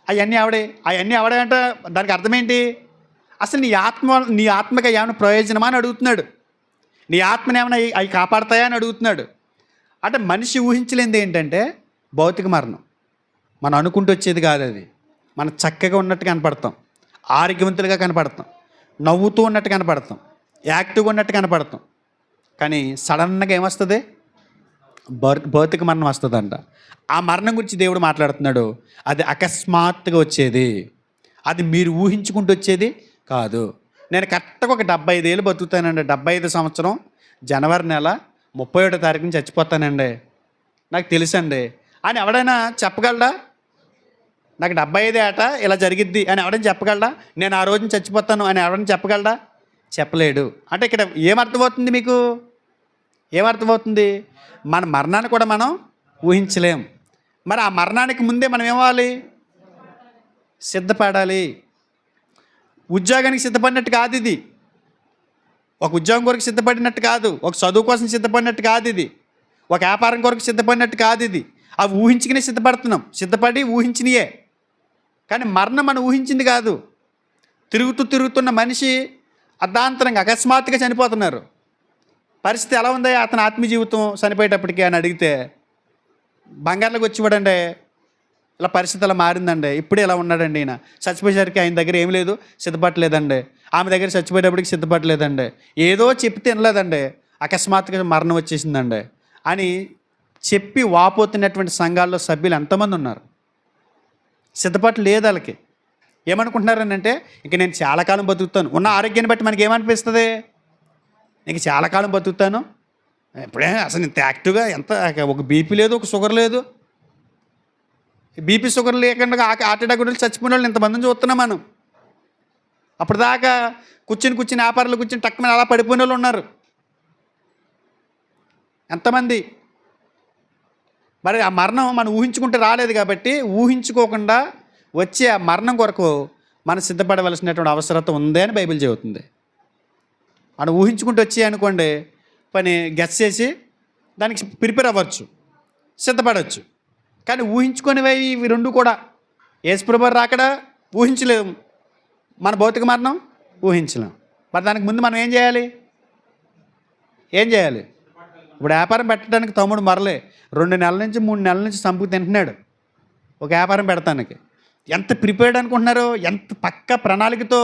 అవన్నీ ఆవిడే అంటే దానికి అర్థం ఏంటి? అసలు నీ ఆత్మకి ఏమైనా ప్రయోజనమా అని అడుగుతున్నాడు. నీ ఆత్మని ఏమైనా అవి కాపాడతాయా అని అడుగుతున్నాడు. అంటే మనిషి ఊహించలేనిది ఏంటంటే భౌతిక మరణం. మనం అనుకుంటూ వచ్చేది కాదు అది. మనం చక్కగా ఉన్నట్టు కనపడతాం, ఆరోగ్యవంతులుగా కనపడతాం, నవ్వుతూ ఉన్నట్టు కనపడతాం, యాక్టివ్గా ఉన్నట్టు కనపడతాం. కానీ సడన్గా ఏమొస్తుంది? భౌతిక మరణం వస్తుందంట. ఆ మరణం గురించి దేవుడు మాట్లాడుతున్నాడు. అది అకస్మాత్తుగా వచ్చేది, అది మీరు ఊహించుకుంటూ వచ్చేది కాదు. నేను కరెక్ట్గా ఒక 75 ఏళ్ళు బతుకుతానండి. 75 సంవత్సరం జనవరి నెల 31వ తారీఖున చచ్చిపోతానండి, నాకు తెలుసండి అని ఎవడైనా చెప్పగలడా? నాకు 75 ఏట ఇలా జరిగిద్ది అని ఎవడైనా చెప్పగలడా? నేను ఆ రోజున చచ్చిపోతాను అని ఎవరైనా చెప్పగలడా? చెప్పలేడు. అంటే ఇక్కడ ఏమర్థమవుతుంది మీకు? ఏమర్థమవుతుంది? మన మరణాన్ని కూడా మనం ఊహించలేం. మరి ఆ మరణానికి ముందే మనం ఏమవ్వాలి? సిద్ధపడాలి. ఉద్యోగానికి సిద్ధపడినట్టు కాదు ఇది. ఒక ఉద్యోగం కొరకు సిద్ధపడినట్టు కాదు, ఒక చదువు కోసం సిద్ధపడినట్టు కాదు ఇది, ఒక వ్యాపారం కొరకు సిద్ధపడినట్టు కాదు ఇది. అవి ఊహించుకునే సిద్ధపడుతున్నాం, సిద్ధపడి ఊహించినయే. కానీ మరణం మనం ఊహించింది కాదు. తిరుగుతున్న మనిషి అర్ధాంతరంగా అకస్మాత్తుగా చనిపోతున్నారు. పరిస్థితి ఎలా ఉందా అతని ఆత్మీయ జీవితం చనిపోయేటప్పటికి అని అడిగితే, బంగారులోకి వచ్చివాడండి, ఇలా పరిస్థితి అలా మారిందండి, ఇప్పుడే ఇలా ఉన్నాడండి, ఈయన చచ్చిపోయేసరికి ఆయన దగ్గర ఏం లేదు, సిద్ధపడలేదండి, ఆమె దగ్గర చచ్చిపోయేటప్పటికి సిద్ధపడలేదండి, ఏదో చెప్తే వినలేదండి, అకస్మాత్తుగా మరణం వచ్చేసిందండి అని చెప్పి వాపోతున్నటువంటి సంఘాల్లో సభ్యులు ఎంతమంది ఉన్నారు? సిద్ధపాటు లేదు వాళ్ళకి. ఏమనుకుంటున్నారని అంటే, ఇంక నేను చాలా కాలం బతుకుతాను. ఉన్న ఆరోగ్యాన్ని బట్టి మనకి ఏమనిపిస్తుంది? నీకు చాలా కాలం బతుకుతాను, ఇప్పుడే అసలు ఇంత యాక్టివ్గా, ఎంత ఒక బీపీ లేదు, ఒక షుగర్ లేదు. బీపీ షుగర్ లేకుండా హార్ట్ అటాక్ గురించి చచ్చిపోయిన వాళ్ళు ఇంతమందిని చూస్తున్నాం మనం. అప్పటిదాకా కూర్చుని వ్యాపారాలు కూర్చుని టక్కున అలా పడిపోయిన వాళ్ళు ఉన్నారు ఎంతమంది. మరి ఆ మరణం మనం ఊహించుకుంటే రాలేదు కాబట్టి, ఊహించుకోకుండా వచ్చే ఆ మరణం కొరకు మనం సిద్ధపడవలసినటువంటి అవసరత ఉంది అని బైబిల్ చెబుతుంది. మనం ఊహించుకుంటూ వచ్చాయి అనుకోండి, పని గెస్ చేసి దానికి ప్రిపేర్ అవ్వచ్చు, సిద్ధపడవచ్చు. కానీ ఊహించుకునేవి ఇవి రెండు కూడా. యేసుప్రభు రాకడా ఊహించలేము, మన భౌతిక మరణం ఊహించలేము. మరి దానికి ముందు మనం ఏం చేయాలి? ఇప్పుడు వ్యాపారం పెట్టడానికి తమ్ముడు మరలే 2 నెలల నుంచి 3 నెలల నుంచి సంపుకు తింటున్నాడు ఒక వ్యాపారం పెడతానికి. ఎంత ప్రిపేర్డ్ అనుకుంటున్నారు? ఎంత పక్క ప్రణాళికతో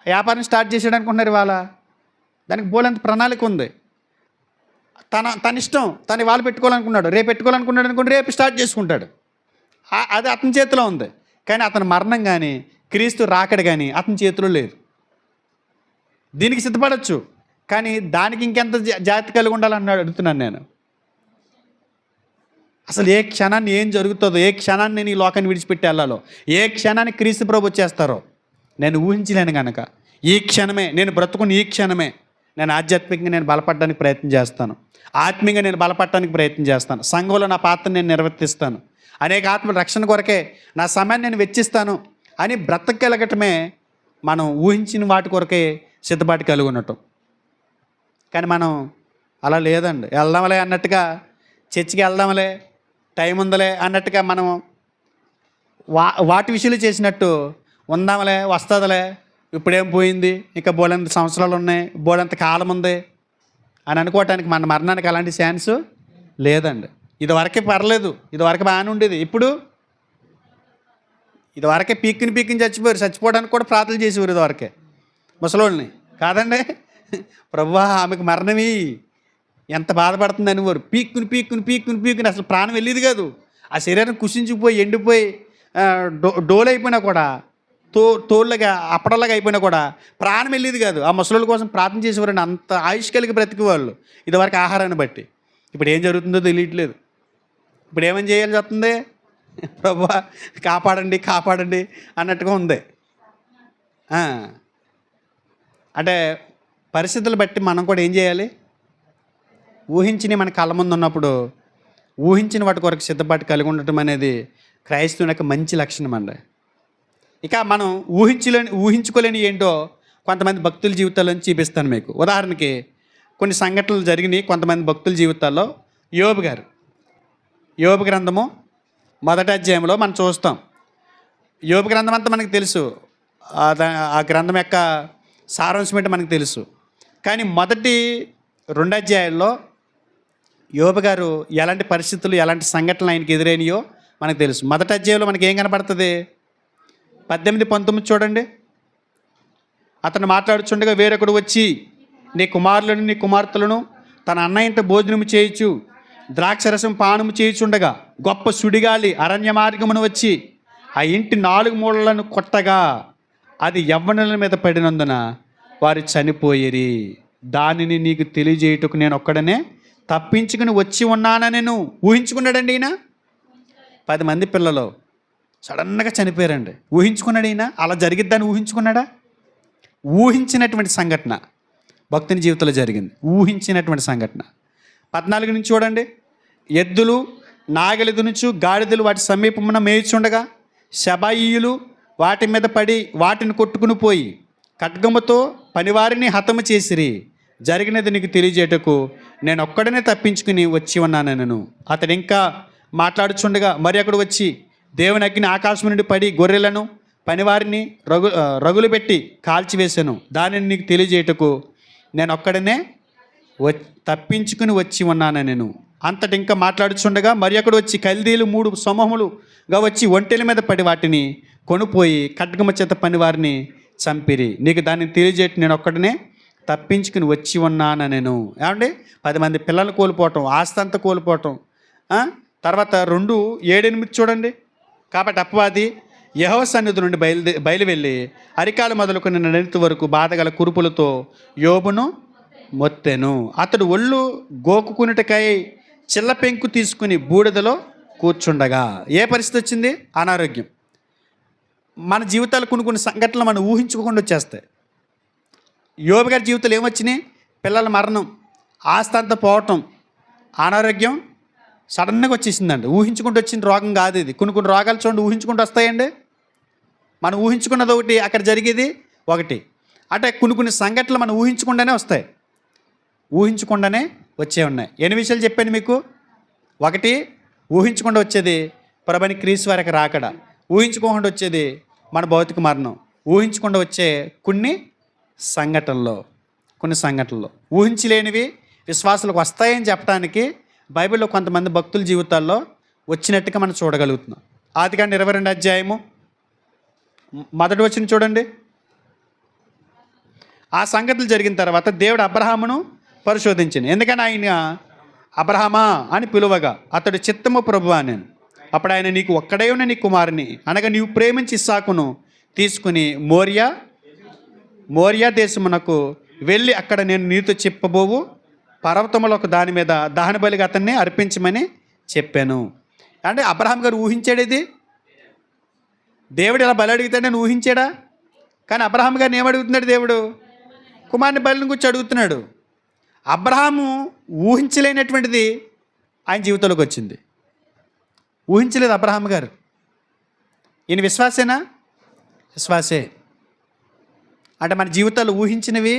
వ్యాపారం స్టార్ట్ చేసాడు అనుకుంటున్నారు? ఇవాళ దానికి బోలెంత ప్రణాళిక ఉంది. తన ఇష్టం, తను ఇవాళ పెట్టుకోవాలనుకున్నాడు, రేపు పెట్టుకోవాలనుకున్నాడు అనుకుంటే రేపు స్టార్ట్ చేసుకుంటాడు. అది అతని చేతిలో ఉంది. కానీ అతని మరణం కానీ క్రీస్తు రాకడ కానీ అతని చేతిలో లేదు. దీనికి సిద్ధపడవచ్చు, కానీ దానికి ఇంకెంత జాగ్రత్త కలిగి ఉండాలన్నాడు అడుగుతున్నాను నేను. అసలు ఏ క్షణాన్ని ఏం జరుగుతుందో, ఏ క్షణాన్ని నేను ఈ లోకాన్ని విడిచిపెట్టి వెళ్ళాలో, ఏ క్షణాన్ని క్రీస్తు ప్రభు వచ్చేస్తారో నేను ఊహించలేను కనుక ఈ క్షణమే, నేను బ్రతుకుని ఈ క్షణమే నేను ఆధ్యాత్మికంగా నేను బలపడడానికి ప్రయత్నం చేస్తాను, ఆత్మీయంగా నేను బలపడటానికి ప్రయత్నం చేస్తాను, సంఘంలో నా పాత్రను నేను నిర్వర్తిస్తాను, అనేక ఆత్మల రక్షణ కొరకే నా సమయాన్ని నేను వెచ్చిస్తాను అని బ్రతకగలగటమే మనం ఊహించిన వాటి కొరకే సిద్ధపాటు కలిగి ఉండటం. కానీ మనం అలా లేదండి. వెళ్దాంలే అన్నట్టుగా, చర్చికి వెళ్దాంలే, టైం ఉందలే అన్నట్టుగా మనం వాటి విషయాలు చేసినట్టు ఉందాంలే వస్తుందిలే, ఇప్పుడేం పోయింది, ఇంకా బోలెంత సంవత్సరాలు ఉన్నాయి, బోలెంత కాలం ఉంది అని అనుకోవటానికి మన మరణానికి అలాంటి ఛాన్స్ లేదండి. ఇదివరకే పర్లేదు, ఇదివరకు బాగానే ఉండేది. ఇప్పుడు ఇదివరకే పీక్కిని చచ్చిపోయారు. చచ్చిపోవడానికి కూడా ప్రార్థన చేసేవారు ఇదివరకే ముసలోళ్ళని కాదండి. ప్రభువా ఆమెకు మరణమి, ఎంత బాధపడుతుంది అనేవారు. పీక్కుని అసలు ప్రాణం వెళ్ళేది కాదు. ఆ శరీరం కుషించిపోయి ఎండిపోయి డోలైపోయినా కూడా, తోళ్ళగా అప్పడలాగా అయిపోయినా కూడా ప్రాణం వెళ్ళేది కాదు. ఆ ముసలోళ్ళ కోసం ప్రార్థన చేసేవారండి. అంత ఆయుష్ కలిగి బ్రతికేవాళ్ళు ఇదివరకు ఆహారాన్ని బట్టి. ఇప్పుడు ఏం జరుగుతుందో తెలియట్లేదు. ఇప్పుడు ఏమని చేయాల్సి వస్తుంది? ప్రభువా కాపాడండి అన్నట్టుగా ఉంది. అంటే పరిస్థితులు బట్టి మనం కూడా ఏం చేయాలి? ఊహించినవి మన కళ్ళ ముందు ఉన్నప్పుడు ఊహించిన వాటి కొరకు సిద్ధపాటు కలిగి ఉండటం అనేది క్రైస్తవుని యొక్క మంచి లక్షణం అండి. ఇక మనం ఊహించుకోలేని ఏంటో కొంతమంది భక్తుల జీవితాల్లో చూపిస్తాను మీకు. ఉదాహరణకి కొన్ని సంఘటనలు జరిగినాయి కొంతమంది భక్తుల జీవితాల్లో. యోబు గ్రంథము 1వ అధ్యాయంలో మనం చూస్తాం. యోబు గ్రంథం అంతా మనకు తెలుసు, ఆ గ్రంథం యొక్క సారాంశం ఏంటో మనకు తెలుసు. కానీ మొదటి 2 అధ్యాయాల్లో యోబు గారు ఎలాంటి పరిస్థితులు, ఎలాంటి సంఘటనలు ఆయనకి ఎదురైనాయో మనకు తెలుసు. 1వ అధ్యాయంలో మనకి ఏం కనపడుతుంది? 18, 19 చూడండి. అతను మాట్లాడుచుండగా వేరొకడు వచ్చి నీ కుమారులను నీ కుమార్తెలను తన అన్న ఇంట భోజనము చేయుచు ద్రాక్షరసం పానము చేయుచుండగా గొప్ప సుడిగాలి అరణ్య మార్గమును వచ్చి ఆ ఇంటి 4 మూలలను కొట్టగా అది యవ్వనుల మీద పడినందున వారు చనిపోయిరి. దానిని నీకు తెలియజేయుటకు నేను ఒక్కడనే తప్పించుకుని వచ్చి ఉన్నానని నేను ఊహించుకున్నాడండి. ఈయన 10 మంది పిల్లలు సడన్గా చనిపోయారండి. ఊహించుకున్నాడు ఈయన? అలా జరిగిద్దని ఊహించుకున్నాడా? ఊహించినటువంటి సంఘటన భక్తుని జీవితంలో జరిగింది. ఊహించినటువంటి సంఘటన. 14 నుంచి చూడండి. ఎద్దులు నాగలి దునుచు గాడిదలు వాటి సమీపమున మేయుచుండగా శబాయియులు వాటి మీద పడి వాటిని కొట్టుకుని పోయి ఖడ్గముతో పనివారిని హతము చేసిరి. జరిగినది నీకు తెలియజేయటకు నేను ఒక్కడనే తప్పించుకుని వచ్చి ఉన్నానను. అతడు ఇంకా మాట్లాడుచుండగా మరి అక్కడ వచ్చి దేవుని అగ్ని ఆకాశం నుండి పడి గొర్రెలను పనివారిని రగులు పెట్టి కాల్చివేశాను. దానిని నీకు తెలియజేయటకు నేను ఒక్కడనే తప్పించుకుని వచ్చి ఉన్నాను నేను. అంతటి ఇంకా మాట్లాడుచుండగా మరి అక్కడ వచ్చి కల్దీలు 3 సమూహములుగా వచ్చి ఒంటెల మీద పడి వాటిని కొనుపోయి ఖడ్గమ చేత పనివారిని చంపిరి. నీకు దాన్ని తెలియజేయటం నేను ఒక్కడనే తప్పించుకుని వచ్చి ఉన్నాను నేను. ఏమండి? 10 మంది పిల్లలు కోల్పోవటం, ఆస్తి అంతా కోల్పోవటం. తర్వాత 2:7-8 చూడండి. కాబట్టి అపవాది యెహోవా సన్నిధి నుండి బయలువెళ్ళి అరికాలు మొదలుకొని నడినెత్తి వరకు బాధగల కురుపులతో యోబును మొత్తెను. అతడు ఒళ్ళు గోకుకున్నటకై చిల్ల పెంకు తీసుకుని బూడిదలో కూర్చుండగా. ఏ పరిస్థితి వచ్చింది? అనారోగ్యం. మన జీవితాలు కొన్ని సంఘటనలు మనం ఊహించుకోకుండా వచ్చేస్తాయి. యోబు గారి జీవితంలో ఏమొచ్చినాయి? పిల్లల మరణం, ఆస్తి అంతా పోవటం, అనారోగ్యం సడన్గా వచ్చేసిందండి. ఊహించుకుంటూ వచ్చిన రోగం కాదు ఇది. కొన్ని రోగాలు చూడండి ఊహించుకుంటూ వస్తాయండి. మనం ఊహించుకున్నది ఒకటి, అక్కడ జరిగేది ఒకటి. అంటే కొన్ని సంఘటనలు మనం ఊహించకుండానే వస్తాయి. ఊహించకుండానే వచ్చే ఉన్నాయి. ఎన్ని విషయాలు చెప్పాను మీకు? ఒకటి, ఊహించకుండా వచ్చేది ప్రభుని క్రీస్తు వారికి రాకడ. ఊహించుకోకుండా వచ్చేది మన భౌతిక మరణం. ఊహించకుండా వచ్చే కొన్ని సంఘటనలు ఊహించలేనివి విశ్వాసాలకు వస్తాయని చెప్పడానికి బైబిల్లో కొంతమంది భక్తుల జీవితాల్లో వచ్చినట్టుగా మనం చూడగలుగుతున్నాం. ఆదికాండం 22 అధ్యాయము 1వ వచనం చూడండి. ఆ సంగతులు జరిగిన తర్వాత దేవుడు అబ్రహామును పరిశోధించింది. ఎందుకని ఆయన అబ్రహామా అని పిలువగా అతడు చిత్తము ప్రభువా నేను. అప్పుడు ఆయన నీకు ఒక్కడే ఉన్న నీ కుమారుని అనగా నీవు ప్రేమించి ఇస్సాకును తీసుకుని మోరియా దేశమునకు వెళ్ళి అక్కడ నేను నీతో చెప్పబోవు పర్వతములో ఒక దాని మీద దహన బలిగా అతన్ని అర్పించమని చెప్పాను. అంటే అబ్రహాం గారు ఊహించాడేది. దేవుడు ఇలా బలి అడిగితాడని ఊహించాడా? కానీ అబ్రహాం గారిని ఏమడుగుతున్నాడు దేవుడు? కుమారుని బలిని గురించి అడుగుతున్నాడు. అబ్రహాము ఊహించలేనటువంటిది ఆయన జీవితంలోకి వచ్చింది. ఊహించలేదు అబ్రహాం గారు. ఈయన విశ్వాసేనా? విశ్వాసే. అంటే మన జీవితాలు ఊహించినవి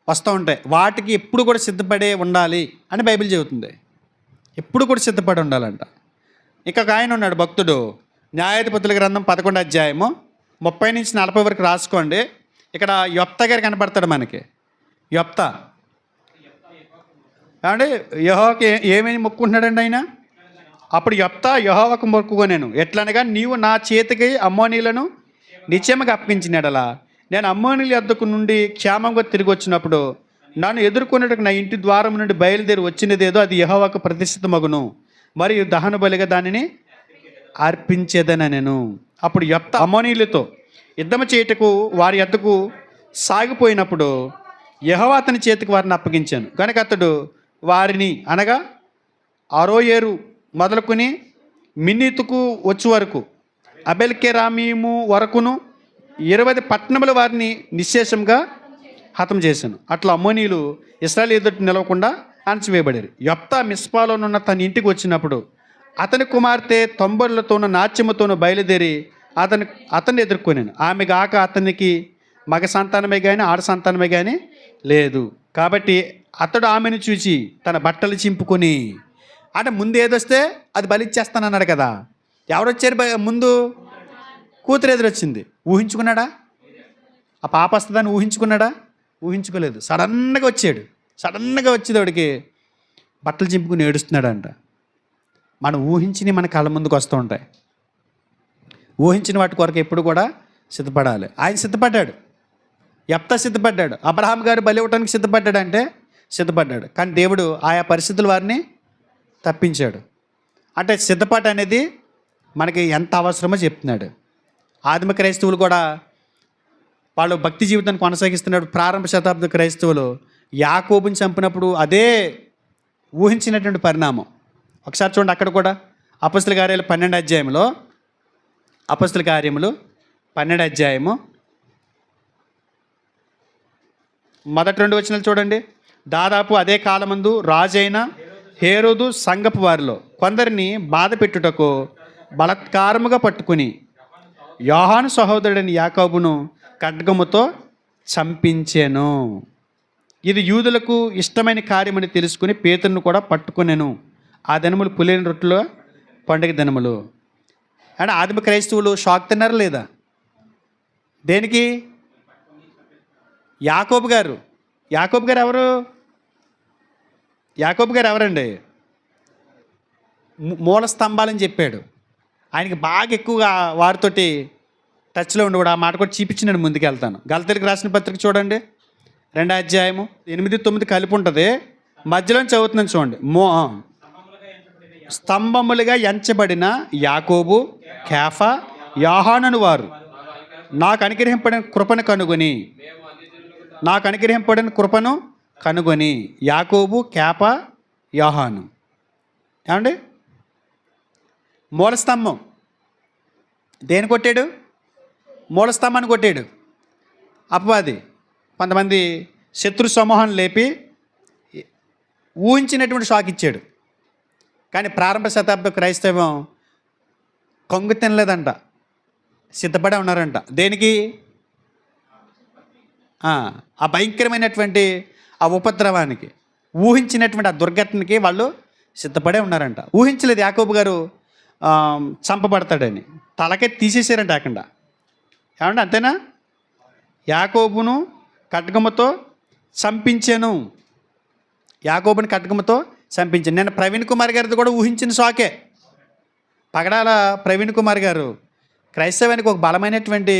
వస్తూ ఉంటాయి. వాటికి ఎప్పుడు కూడా సిద్ధపడే ఉండాలి అని బైబిల్ చెబుతుంది. ఎప్పుడు కూడా సిద్ధపడి ఉండాలంట. ఇక ఒక ఆయన ఉన్నాడు భక్తుడు, న్యాయాధిపతుల గ్రంథం 11వ అధ్యాయము 30-40 వరకు రాసుకోండి. ఇక్కడ యొప్తా గారు కనపడతాడు మనకి. యొప్తా అంటే యెహోవాకి ఏమేమి మొక్కుకుంటున్నాడండి ఆయన? అప్పుడు యొప్తా యెహోవాకు మొక్కుకొనెను, ఎట్లనగా నీవు నా చేతికి అమ్మోనీయులను నిశ్చయముగా అప్పగించినడలా నేను అమ్మోనీయుల యొద్దకు నుండి క్షేమంగా తిరిగి వచ్చినప్పుడు నన్ను ఎదుర్కొనేటకు నా ఇంటి ద్వారం నుండి బయలుదేరి వచ్చినదేదో అది యెహోవాకు ప్రతిష్ఠితమగును, మరియు దహన బలిగా దానిని అర్పించేదనెను. అప్పుడు యొప్తా అమ్మోనీయులతో యుద్ధము చేయుటకు వారి యొద్దకు సాగిపోయినప్పుడు యెహోవా అతని చేతికి వారిని అప్పగించాను. కనుక అతడు వారిని అనగా అరోయేరు మొదలుకొని మిన్నీతుకు వచ్చి వరకు అబెల్కెరామీము వరకును 20 పట్టణముల వారిని నిశ్శేషంగా హతం చేశాను. అట్లా అమ్మోనీయులు ఇశ్రాయేలు ఎదుట నిలవకుండా అణచివేయబడారు. యొప్తా మిస్పాలోనున్న తన ఇంటికి వచ్చినప్పుడు అతని కుమార్తె తొంబర్లతోనూ నాట్యముతోనూ బయలుదేరి అతన్ని ఎదుర్కొనాను. ఆమె గాక అతనికి మగ సంతానమే కానీ ఆడ సంతానమే కానీ లేదు. కాబట్టి అతడు ఆమెను చూసి తన బట్టలు చింపుకొని, అంటే ముందు ఏదొస్తే అది బలిచ్చేస్తానన్నాడు కదా. ఎవరొచ్చారు ముందు? కూతురు ఎదురొచ్చింది. ఊహించుకున్నాడా? ఆ పాప వస్తుందని ఊహించుకున్నాడా? ఊహించుకోలేదు. సడన్గా వచ్చాడు. సడన్గా వచ్చేవాడికి బట్టలు చింపుకుని ఏడుస్తున్నాడంట. మనం ఊహించినవి మన కళ్ళ ముందుకు వస్తూ ఉంటాయి. ఊహించిన వాటి కొరకు ఎప్పుడు కూడా సిద్ధపడాలి. ఆయన సిద్ధపడ్డాడు. యొప్తా సిద్ధపడ్డాడు. అబ్రహాం గారు బలి ఇవ్వడానికి సిద్ధపడ్డాడంటే సిద్ధపడ్డాడు. కానీ దేవుడు ఆయా పరిస్థితుల వారిని తప్పించాడు. అంటే సిద్ధపాటు అనేది మనకి ఎంత అవసరమో చెప్తున్నాడు. ఆదిమ క్రైస్తవులు కూడా వాళ్ళు భక్తి జీవితాన్ని కొనసాగిస్తున్నారు. ప్రారంభ శతాబ్ద క్రైస్తవులు యాకోబుని చంపినప్పుడు అదే ఊహించినటువంటి పరిణామం. ఒకసారి చూడండి, అక్కడ కూడా అపొస్తలుల కార్యాలు 12వ అధ్యాయంలో, అపొస్తలుల కార్యములు 12వ అధ్యాయము మొదటి 2 వచనాలు చూడండి. దాదాపు అదే కాలమందు రాజైన హేరోదు సంగపు వారిలో కొందరిని బాధ పెట్టుటకు బలత్కారముగా పట్టుకుని యోహాను సహోదరుడని యాకోబును ఖడ్గముతో చంపించెను. ఇది యూదులకు ఇష్టమైన కార్యమని తెలుసుకుని పేతురును కూడా పట్టుకునేను. ఆ దినములు పులిన రొట్టెల పండుగ దినములు. అంటే ఆదిమ క్రైస్తవులు షాక్ తిన్నారా లేదా? దేనికి? యాకోబు గారు ఎవరు? యాకోబు గారు ఎవరండి? మూల స్తంభాలని చెప్పాడు. ఆయనకి బాగా ఎక్కువగా వారితోటి టచ్లో ఉండి కూడా ఆ మాట కూడా చూపించినాడు. ముందుకు వెళ్తాను. గలతీయులకు రాసిన పత్రిక చూడండి, 2వ అధ్యాయము 8-9 కలిపి ఉంటుంది. మధ్యలో చదువుతున్నాను చూడండి. స్తంభములుగా ఎంచబడిన యాకోబు, కేఫా, యోహాను వారు నాకు అనుగ్రహింపడిన కృపను కనుగొని యాకోబు, కేఫా, యోహాను. ఏమండి? మూలస్తంభం దేని కొట్టాడు? మూలస్తంభాన్ని కొట్టాడు అపవాది. కొంతమంది శత్రు సమూహాన్ని లేపి ఊహించినటువంటి షాక్ ఇచ్చాడు. కానీ ప్రారంభ శతాబ్ద క్రైస్తవం కొంగు తినలేదంట, సిద్ధపడే ఉన్నారంట. దేనికి? ఆ భయంకరమైనటువంటి ఆ ఉపద్రవానికి, ఊహించినటువంటి ఆ దుర్ఘటనకి వాళ్ళు సిద్ధపడే ఉన్నారంట. ఊహించలేదు యాకోబు గారు చంపబడతాడని. తలకే తీసేసారంట అక్కడ. ఏమంటే అంతేనా? యాకోబును ఖడ్గముతో చంపించాను. యాకోబుని ఖడ్గముతో చంపించాను. నేను ప్రవీణ్ కుమార్ గారిది కూడా ఊహించిన షాకే. పగడాల ప్రవీణ్ కుమార్ గారు క్రైస్తవానికి ఒక బలమైనటువంటి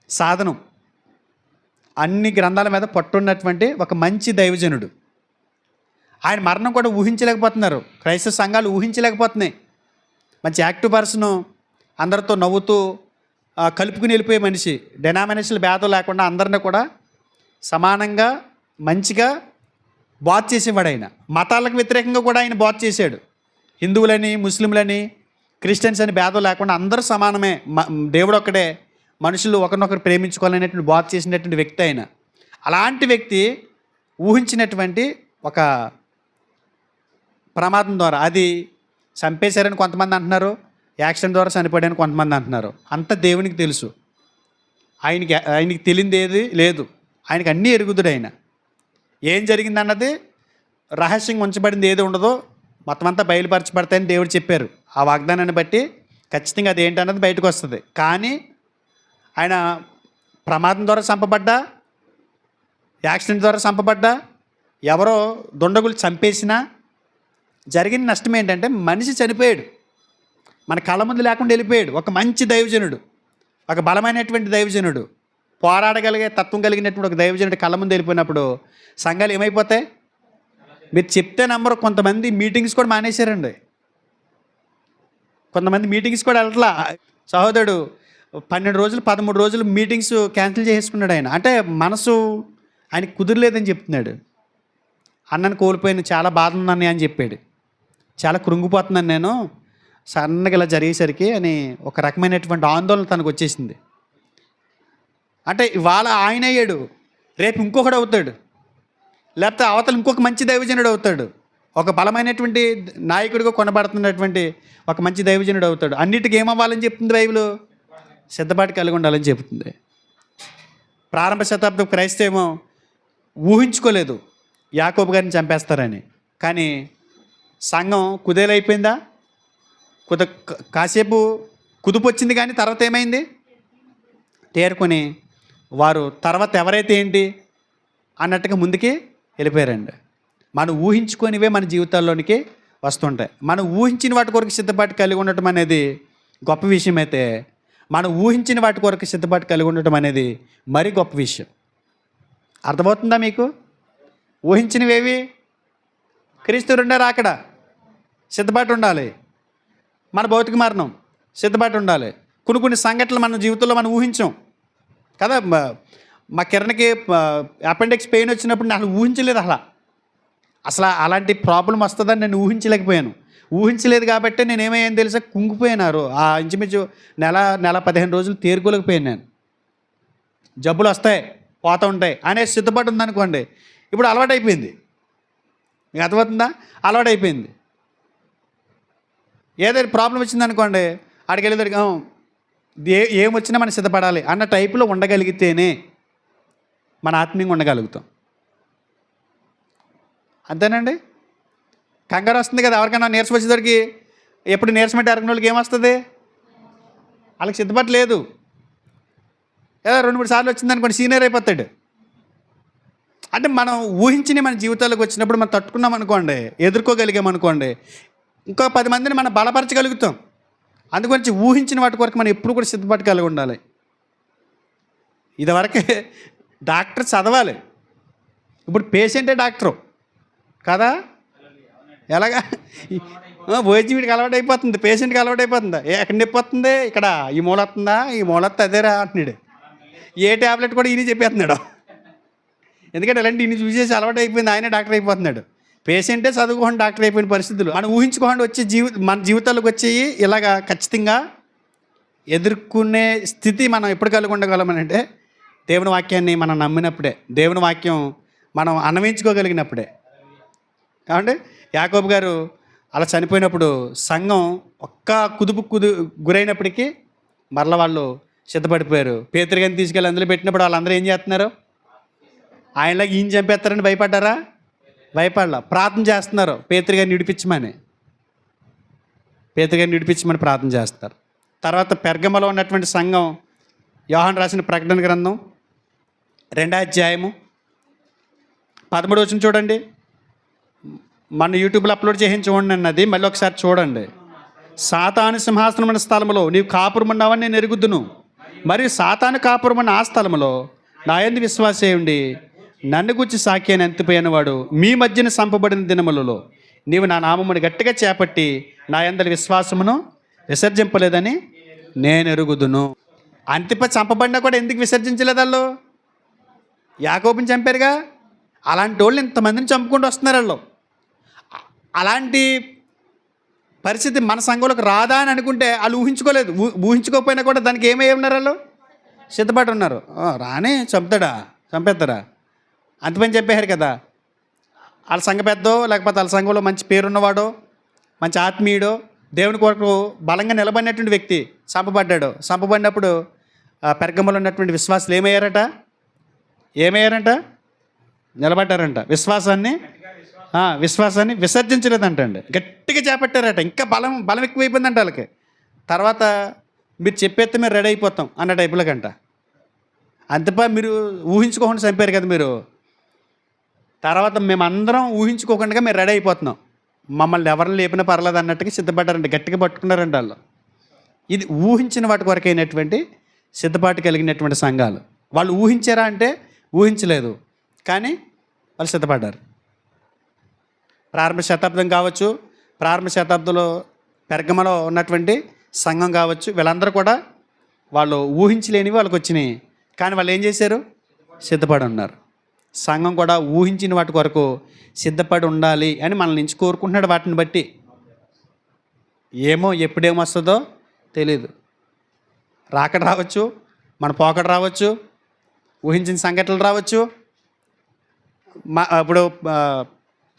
సాధనం. అన్ని గ్రంథాల మీద పట్టున్నటువంటి ఒక మంచి దైవజనుడు. ఆయన మరణం కూడా ఊహించలేకపోతున్నారు. క్రైస్తవ సంఘాలు ఊహించలేకపోతున్నాయి. మంచి యాక్టివ్ పర్సను, అందరితో నవ్వుతూ కలుపుకుని వెళ్ళిపోయే మనిషి, డెనామినేషన్ల భేదం లేకుండా అందరినీ కూడా సమానంగా మంచిగా బాత్ చేసేవాడు. ఆయన మతాలకు వ్యతిరేకంగా కూడా ఆయన బాత్ చేశాడు. హిందువులని, ముస్లింలని, క్రిస్టియన్స్ అని భేదం లేకుండా అందరూ సమానమే, దేవుడు ఒక్కడే, మనుషులు ఒకరినొకరు ప్రేమించుకోవాలనేటువంటి బాత్ చేసినటువంటి వ్యక్తి ఆయన. అలాంటి వ్యక్తి ఊహించినటువంటి ఒక ప్రమాదం ద్వారా అది చంపేశారని కొంతమంది అంటున్నారు, యాక్సిడెంట్ ద్వారా చనిపోయాడని కొంతమంది అంటున్నారు. అంత దేవునికి తెలుసు. ఆయనకి తెలియదు ఏది లేదు. ఆయనకి అన్నీ ఎరుగుదుడు. ఆయన ఏం జరిగిందన్నది రహస్యంగా ఉంచబడింది ఏది ఉండదో మొత్తం అంతా బయలుపరచబడతాయని దేవుడు చెప్పారు. ఆ వాగ్దానాన్ని బట్టి ఖచ్చితంగా అది ఏంటన్నది బయటకు వస్తుంది. కానీ ఆయన ప్రమాదం ద్వారా చంపబడ్డా, యాక్సిడెంట్ ద్వారా చంపబడ్డా, ఎవరో దుండగులు చంపేసినా జరిగిన నష్టం ఏంటంటే మనిషి చనిపోయాడు, మన కళ్ళ ముందు లేకుండా వెళ్ళిపోయాడు. ఒక మంచి దైవజనుడు, ఒక బలమైనటువంటి దైవజనుడు, పోరాడగలిగే తత్వం కలిగినటువంటి ఒక దైవజనుడు కళ్ళ ముందు వెళ్ళిపోయినప్పుడు సంఘాలు ఏమైపోతాయి? మీరు చెప్తే నమ్మరు. కొంతమంది మీటింగ్స్ కూడా మానేశారండి. కొంతమంది మీటింగ్స్ కూడా వెళ్ళట్లా. సహోదరుడు 12 రోజులు 13 రోజులు మీటింగ్స్ క్యాన్సిల్ చేసుకున్నాడు ఆయన. అంటే మనసు ఆయనకు కుదరలేదని చెప్తున్నాడు. అన్నను కోల్పోయిన చాలా బాధ ఉందని అని చెప్పాడు. చాలా కృంగిపోతున్నాను నేను సన్నగా ఇలా జరిగేసరికి అని ఒక రకమైనటువంటి ఆందోళన తనకు వచ్చేసింది. అంటే ఇవాళ ఆయన అయ్యాడు, రేపు ఇంకొకడు అవుతాడు, లేకపోతే అవతల ఇంకొక మంచి దైవజనుడు అవుతాడు, ఒక బలమైనటువంటి నాయకుడిగా కొనబడుతున్నటువంటి ఒక మంచి దైవజనుడు అవుతాడు. అన్నిటికీ ఏమవ్వాలని చెప్తుంది బైబిల్? సిద్ధపాటు కలిగి ఉండాలని చెప్తుంది. ప్రారంభ శతాబ్దం క్రైస్తవేమో ఊహించుకోలేదు యాకోబు గారిని చంపేస్తారని. కానీ సంఘం కుదేలైపోయిందా? కాసేపు కుదుపు వచ్చింది, కానీ తర్వాత ఏమైంది? తేరుకొని వారు తర్వాత ఎవరైతే ఏంటి అన్నట్టుగా ముందుకి వెళ్ళిపోయారండి. మనం ఊహించుకొనివే మన జీవితాల్లోనికి వస్తుంటాయి. మనం ఊహించిన వాటి కొరకు సిద్ధపాటు కలిగి ఉండటం అనేది గొప్ప విషయం అయితే, మనం ఊహించిన వాటి కొరకు సిద్ధపాటు కలిగి ఉండటం అనేది మరీ గొప్ప విషయం. అర్థమవుతుందా మీకు? ఊహించినవేవి? క్రీస్తు రెండో రాకడ సిద్ధపాటు ఉండాలి, మన భౌతిక మరణం సిద్ధపాటు ఉండాలి. కొన్ని సంఘటనలు మన జీవితంలో మనం ఊహించాం కదా. మా కిరణ్కి అపెండిక్స్ పెయిన్ వచ్చినప్పుడు నేను ఊహించలేదు. అసలు అలాంటి ప్రాబ్లం వస్తుందని నేను ఊహించలేకపోయాను. ఊహించలేదు కాబట్టి నేను ఏమయ్యాను తెలుసా? కుంగిపోయినారు. ఆ ఇంచుమించు నెల 15 రోజులు తేరుకోలేకపోయాను నేను. జబ్బులు వస్తాయి పోతూ ఉంటాయి అనే సిద్ధపాటు ఉందనుకోండి, ఇప్పుడు అలవాటైపోయింది. మీకు అర్థమవుతుందా? అలవాటైపోయింది. ఏదైనా ప్రాబ్లం వచ్చిందనుకోండి, అక్కడికి వెళ్ళేదానికి ఏమొచ్చినా మనం సిద్ధపడాలి అన్న టైపులో ఉండగలిగితేనే మన ఆత్మీయంగా ఉండగలుగుతాం. అంతేనండి. కంగారు వస్తుంది కదా ఎవరికైనా నీరసం వచ్చేసరికి. ఎప్పుడు నీరసం అంటే అరగని వాళ్ళకి ఏమొస్తుంది? వాళ్ళకి సిద్ధపాటు లేదు. ఏదో 2-3 సార్లు వచ్చిందనుకోండి సీనియర్ అయిపోతాడు. అంటే మనం ఊహించిన మన జీవితాలకు వచ్చినప్పుడు మనం తట్టుకున్నాం అనుకోండి, ఎదుర్కోగలిగామనుకోండి, ఇంకో 10 మందిని మనం బలపరచగలుగుతాం. అందుగురించి ఊహించిన వాటి కొరకు మనం ఎప్పుడు కూడా సిద్ధపాటు కలిగి ఉండాలి. ఇదివరకే డాక్టర్ చదవాలి, ఇప్పుడు పేషెంటే డాక్టరు కదా. ఎలాగా వైద్యం వీడికి అలవాటు అయిపోతుంది, పేషెంట్కి అలవాటు అయిపోతుందా? ఎక్కడ నొప్పి వస్తుంది? ఇక్కడ ఈ మూల వస్తుందా? ఈ మూల వస్తే అదేరా అంటున్నాడు. ఏ ట్యాబ్లెట్ కూడా ఈయన చెప్పేస్తున్నాడు. ఎందుకంటే ఇలాంటి ఈయన చూసేసి అలవాటు అయిపోయింది, ఆయనే డాక్టర్ అయిపోతున్నాడు. పేషెంటే చదువుకోండి డాక్టర్ అయిపోయిన పరిస్థితులు మనం ఊహించుకోండి వచ్చే మన జీవితాలకు వచ్చేవి. ఇలాగా ఖచ్చితంగా ఎదుర్కొనే స్థితి మనం ఎప్పుడు కలిగి ఉండగలమనంటే దేవుని వాక్యాన్ని మనం నమ్మినప్పుడే, దేవుని వాక్యం మనం అన్వయించుకోగలిగినప్పుడే. కాబట్టి యాకోబు గారు అలా చనిపోయినప్పుడు సంఘం ఒక్క గురైనప్పటికీ మరల వాళ్ళు సిద్ధపడిపోయారు. పేతురు గారిని తీసుకెళ్ళి అందులో పెట్టినప్పుడు వాళ్ళందరూ ఏం చేస్తున్నారు? ఆయనలాగా ఈయన చంపేస్తారని భయపడ్డారా? భయపడలా. ప్రార్థన చేస్తున్నారు పేతురు గారిని విడిపించమని. పేతురు గారిని విడిపించమని ప్రార్థన చేస్తారు. తర్వాత పెర్గమలో ఉన్నటువంటి సంఘం యోహాను రాసిన ప్రకటన గ్రంథం 2వ అధ్యాయము 13వ వచనం చూడండి. మన యూట్యూబ్లో అప్లోడ్ చేయించి చూడండి అన్నది, మళ్ళీ ఒకసారి చూడండి. సాతాను సింహాసనమైన స్థలంలో నీవు కాపురమున్నావని నేను ఎరుగుదును, మరియు సాతాను కాపురమున్న ఆ స్థలంలో నా యందు విశ్వాసే ఉండి నన్ను గురించి సాక్షి అని ఎంతిపోయిన వాడు మీ మధ్యన సంపబడిన దినములలో నీవు నా నామమును గట్టిగా చేపట్టి నా యందలి విశ్వాసమును విసర్జింపలేదని నేను ఎరుగుదును. అంతిప చంపబడినా కూడా ఎందుకు విసర్జించలేదు వాళ్ళు? యాకోబుని చంపారుగా. అలాంటి వాళ్ళు ఇంతమందిని చంపుకుంటూ వస్తున్నారు వాళ్ళు. అలాంటి పరిస్థితి మన సంఘంలోకి రాదా అని అనుకుంటే వాళ్ళు ఊహించుకోలేదు. ఊహించుకోకపోయినా కూడా దానికి ఏమై ఉన్నారు? వాళ్ళు సిద్ధపాటు ఉన్నారు. రానే చంపేస్తారా అంతమని చెప్పారు కదా. వాళ్ళ సంఘ పెద్దో లేకపోతే వాళ్ళ సంఘంలో మంచి పేరున్నవాడో మంచి ఆత్మీయుడో దేవుని కొరకు బలంగా నిలబడినటువంటి వ్యక్తి చంపబడినప్పుడు పెర్గమలో ఉన్నటువంటి విశ్వాసులు ఏమయ్యారంట? నిలబడ్డారంట. విశ్వాసాన్ని విసర్జించలేదంటండి, గట్టిగా చేపట్టారట. ఇంకా బలం ఎక్కువైపోయిందంట వాళ్ళకి. తర్వాత మీరు చెప్పేస్తే మేము రెడీ అయిపోతాం అన్న టైపులకంట. అంతపా మీరు ఊహించుకోకుండా చంపారు కదా మీరు. తర్వాత మేమందరం ఊహించుకోకుండా మేము రెడీ అయిపోతున్నాం, మమ్మల్ని ఎవరిని లేపినా పర్లేదు అన్నట్టుగా సిద్ధపడ్డారండి, గట్టిగా పట్టుకున్నారండి వాళ్ళు. ఇది ఊహించిన వాటి కొరకైనటువంటి సిద్ధపాటు కలిగినటువంటి సంఘాలు. వాళ్ళు ఊహించారా అంటే ఊహించలేదు, కానీ వాళ్ళు సిద్ధపడ్డారు. ప్రారంభ శతాబ్దం కావచ్చు, ప్రారంభ శతాబ్దంలో పెర్గమలో ఉన్నటువంటి సంఘం కావచ్చు, వీళ్ళందరూ కూడా వాళ్ళు ఊహించలేనివి వాళ్ళకి వచ్చినాయి, కానీ వాళ్ళు ఏం చేశారు? సిద్ధపడి ఉన్నారు. సంఘం కూడా ఊహించిన వాటి కొరకు సిద్ధపడి ఉండాలి అని మనల్ని నుంచి కోరుకుంటున్నాడు. వాటిని బట్టి ఏమో ఎప్పుడేమొస్తుందో తెలీదు, రాకడ రావచ్చు, మన పోకడ రావచ్చు, ఊహించిన సంఘటనలు రావచ్చు. ఇప్పుడు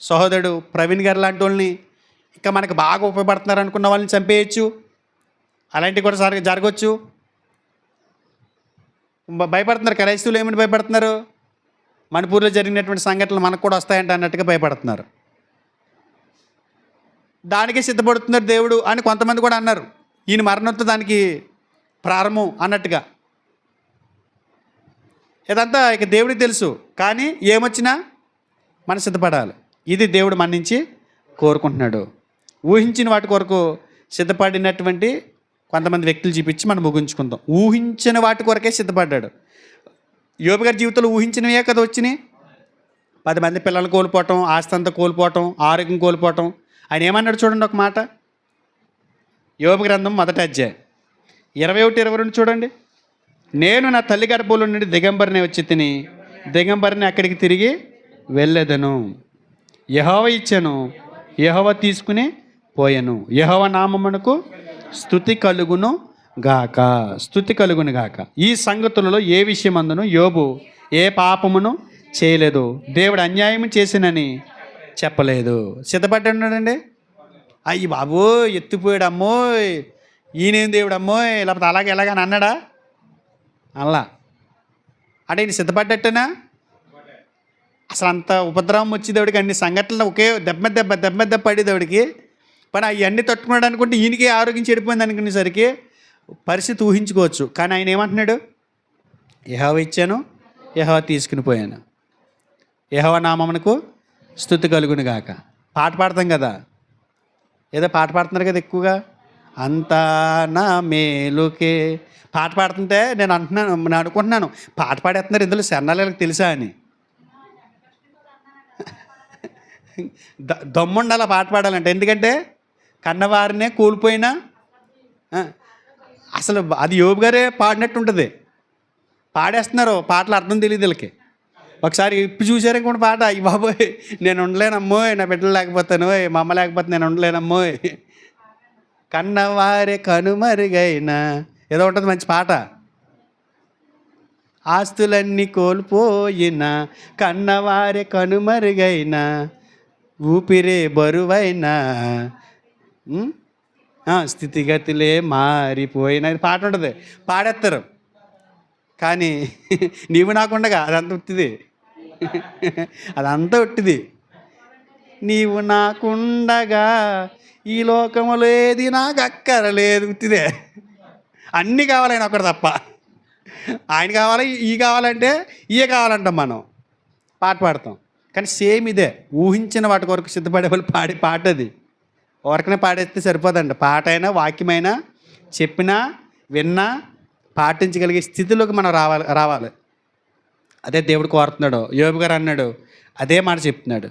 సహోదరుడు ప్రవీణ్ గారు లాంటి వాళ్ళని, ఇంకా మనకు బాగా ఉపయోగపడుతున్నారు అనుకున్న వాళ్ళని చంపేయచ్చు. అలాంటివి కూడా జరగవచ్చు. భయపడుతున్నారు క్రైస్తవులు. ఏమని భయపడుతున్నారు? మణిపూర్లో జరిగినటువంటి సంఘటనలు మనకు కూడా వస్తాయంట అన్నట్టుగా భయపడుతున్నారు. దానికే సిద్ధపడుతున్నారు దేవుడు అని కొంతమంది కూడా అన్నారు. ఈయన మరణంతో దానికి ప్రారంభం అన్నట్టుగా. ఇదంతా ఇక దేవుడికి తెలుసు, కానీ ఏమొచ్చినా మనం సిద్ధపడాలి. ఇది దేవుడు మన నుంచి కోరుకుంటున్నాడు. ఊహించిన వాటి కొరకు సిద్ధపడినటువంటి కొంతమంది వ్యక్తులు చూపించి మనం ముగించుకుందాం. ఊహించిన వాటి కొరకే సిద్ధపడ్డాడు. యోబు గారి జీవితంలో ఊహించినవే కదా వచ్చినాయి. 10 మంది పిల్లలు కోల్పోవటం, ఆస్తి అంతా కోల్పోవటం, ఆరోగ్యం కోల్పోవటం. ఆయన ఏమన్నాడు చూడండి ఒక మాట. యోబు గ్రంథం 1వ అధ్యాయం 21-22 చూడండి. నేను నా తల్లి గర్భంలో నుండి దిగంబరిని వచ్చి తిని దిగంబరిని అక్కడికి తిరిగి వెళ్ళేదను. యెహోవా ఇచ్చాను, యెహోవా తీసుకుని పోయాను. యెహోవా నామమునకు స్తుతి కలుగును గాక, స్తుతి కలుగును గాక. ఈ సంగతులలో ఏ విషయమందును యోబు ఏ పాపమును చేయలేదు, దేవుడు అన్యాయం చేసినని చెప్పలేదు. సిద్ధపడి ఉన్నాడండి. అయ్యి బాబో ఎత్తిపోయాడు, అమ్మోయ్ ఈయనేం దేవుడు అమ్మోయ్, లేకపోతే అలాగే ఎలాగని అన్నాడా? అలా అంటే ఈయన సిద్ధపడ్డట్టేనా? అసలు అంత ఉపద్రవం వచ్చేదేవుడికి, అన్ని సంఘటనలు ఒకే దెబ్బ పడేదేవుడికి. కానీ అవన్నీ తట్టుకున్నాడు అనుకుంటే ఈయనకి ఆరోగ్యం చెడిపోయింది అనుకునేసరికి పరిస్థితి ఊహించుకోవచ్చు. కానీ ఆయన ఏమంటున్నాడు? యెహోవా ఇచ్చాను, యెహోవా తీసుకుని పోయాను. యెహోవా నామమునకు స్తుతి కలుగును గాక. పాట పాడతాం కదా, ఏదో పాట పాడుతున్నారు కదా ఎక్కువగా. అంతా నా మేలుకే పాట పాడుతుంటే నేను అనుకుంటున్నాను పాట పాడేస్తున్నారు ఇందులో శరణాలకు తెలుసా అని. దమ్ముండాల పాట పాడాలంటే. ఎందుకంటే కన్నవారినే కోల్పోయినా అసలు అది యోబు గారే పాడినట్టు ఉంటుంది. పాడేస్తున్నారు, పాటలు అర్థం తెలియదు వీళ్ళకి. ఒకసారి ఇప్పుడు చూసారు ఇంకోటి పాట, అయ్యి బాబోయ్ నేను ఉండలేనమ్మోయ్, నా బిడ్డలు లేకపోతాను, మా అమ్మ లేకపోతే నేను ఉండలేనమ్మోయ్, కన్నవారే కనుమరుగైనా ఏదో ఉంటుంది మంచి పాట. ఆస్తులన్నీ కోల్పోయినా కన్నవారే కనుమరుగైనా ఊపిరే బరువైనా స్థితిగతులే మారిపోయినా పాట ఉంటుంది. పాడేస్తారు. కానీ నీవు నాకుండగా అదంతా ఉట్టిది, అదంతా ఉట్టిది. నీవు నాకుండగా ఈ లోకములో ఏది నాకు అక్కరలేదు, ఉట్టిదే. అన్నీ కావాలి ఆయన ఒకటి తప్ప. ఆయన కావాలి, ఈ కావాలంటే ఇవే కావాలంటాం మనం, పాట పాడతాం. కానీ సేమ్ ఇదే, ఊహించిన వాటి కొరకు సిద్ధపడే వాళ్ళు పాడే పాట అది. ఎవరికైనా పాడేస్తే సరిపోదండి. పాట అయినా వాక్యమైనా చెప్పినా విన్నా పాటించగలిగే స్థితిలోకి మనం రావాలి. అదే దేవుడు కోరుతున్నాడు. యోబు గారు అన్నాడు, అదే మాట చెప్తున్నాడు.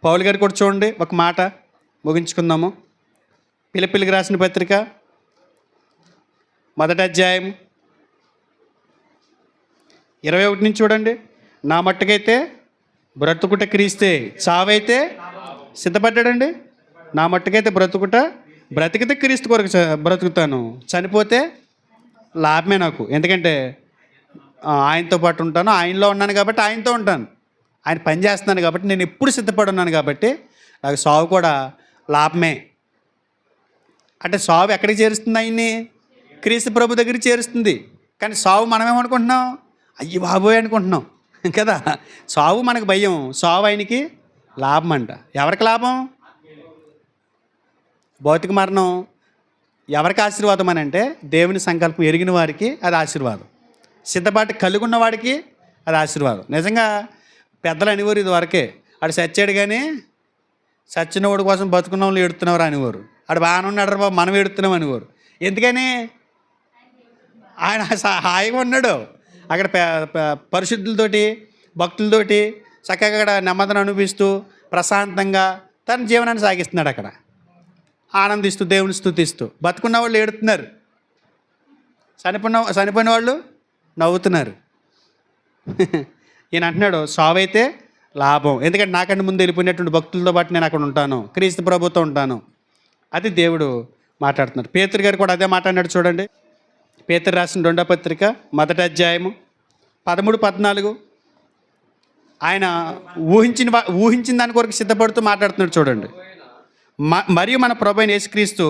పౌలు గారు కూడా చూడండి, ఒక మాట ముగించుకుందాము. ఫిలిప్పీయులకు రాసిన పత్రిక 1వ అధ్యాయం 21 నుంచి చూడండి. నా మట్టుకైతే బ్రతుకుట క్రీస్తే, చావైతే సిద్ధపడ్డాడండి. నా మట్టుకైతే బ్రతికితే క్రీస్తు కొరకు బ్రతుకుతాను, చనిపోతే లాభమే నాకు. ఎందుకంటే ఆయనతో పాటు ఉంటాను, ఆయనలో ఉన్నాను కాబట్టి ఆయనతో ఉంటాను, ఆయన పని చేస్తున్నాను కాబట్టి, నేను ఎప్పుడు సిద్ధపడి ఉన్నాను కాబట్టి నాకు సావు కూడా లాభమే. అంటే సావు ఎక్కడికి చేరుస్తుంది? ఆయన్ని క్రీస్తు ప్రభు దగ్గరికి చేరుస్తుంది. కానీ సావు మనమేమనుకుంటున్నాం? అయ్యి బాబోయ్ అనుకుంటున్నాం కదా. సావు మనకు భయం, సావు ఆయనకి లాభం అంట. ఎవరికి లాభం? భౌతిక మరణం ఎవరికి ఆశీర్వాదం అని అంటే దేవుని సంకల్పం ఎరిగిన వారికి అది ఆశీర్వాదం. సిద్ధపాటు కలిగి ఉన్న వాడికి అది ఆశీర్వాదం. నిజంగా పెద్దలు అనేవారు ఇది వరకే, ఆడు చచ్చాడు కానీ చచ్చినవాడి కోసం బతుకున్న వాళ్ళు ఏడుతున్నవారు అనేవారు. ఆడు బాగానే ఉన్నాడు బాబు మనం ఏడుతున్నాం అనేవారు. ఎందుకని? ఆయన హాయిగా ఉన్నాడు అక్కడ, పరిశుద్ధులతోటి భక్తులతోటి చక్కగా అక్కడ నెమ్మదిని అనిపిస్తూ ప్రశాంతంగా తన జీవనాన్ని సాగిస్తున్నాడు. అక్కడ ఆనందిస్తూ దేవుని స్తుతిస్తూ. బతుకున్న వాళ్ళు ఏడుతున్నారు, చనిపోయిన వాళ్ళు నవ్వుతున్నారు. ఈయన అంటున్నాడు సావైతే లాభం, ఎందుకంటే నాకంటే ముందు వెళ్ళిపోయినటువంటి భక్తులతో పాటు నేను అక్కడ ఉంటాను, క్రీస్తు ప్రభుతో ఉంటాను. అది దేవుడు మాట్లాడుతున్నారు. పేతురు గారు కూడా అదే మాట్లాడినాడు. చూడండి, పేతురు రాసిన 2వ పత్రిక 1వ అధ్యాయము 13-14. ఆయన ఊహించిన దాని కొరకు సిద్ధపడుతూ మాట్లాడుతున్నాడు. చూడండి, మరియు మన ప్రభువైన యేసుక్రీస్తు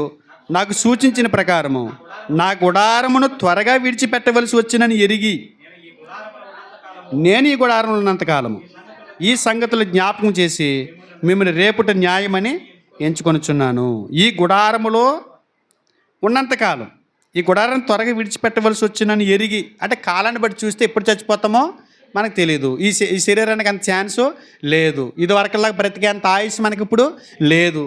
నాకు సూచించిన ప్రకారము నా గుడారమును త్వరగా విడిచిపెట్టవలసి వచ్చినని ఎరిగి నేను ఈ గుడారంలో ఉన్నంతకాలము ఈ సంగతులు జ్ఞాపకం చేసి మిమ్మల్ని రేపుట న్యాయమని ఎంచుకొనుచున్నాను. ఈ గుడారములో ఉన్నంతకాలం ఈ గుడారం త్వరగా విడిచిపెట్టవలసి వచ్చినని ఎరిగి, అంటే కాలాన్ని బట్టి చూస్తే ఎప్పుడు చచ్చిపోతామో మనకు తెలియదు. ఈ శరీరానికి అంత ఛాన్సు లేదు. ఇది వరకల్లా బ్రతికేంత ఆయుష్ మనకి ఇప్పుడు లేదు.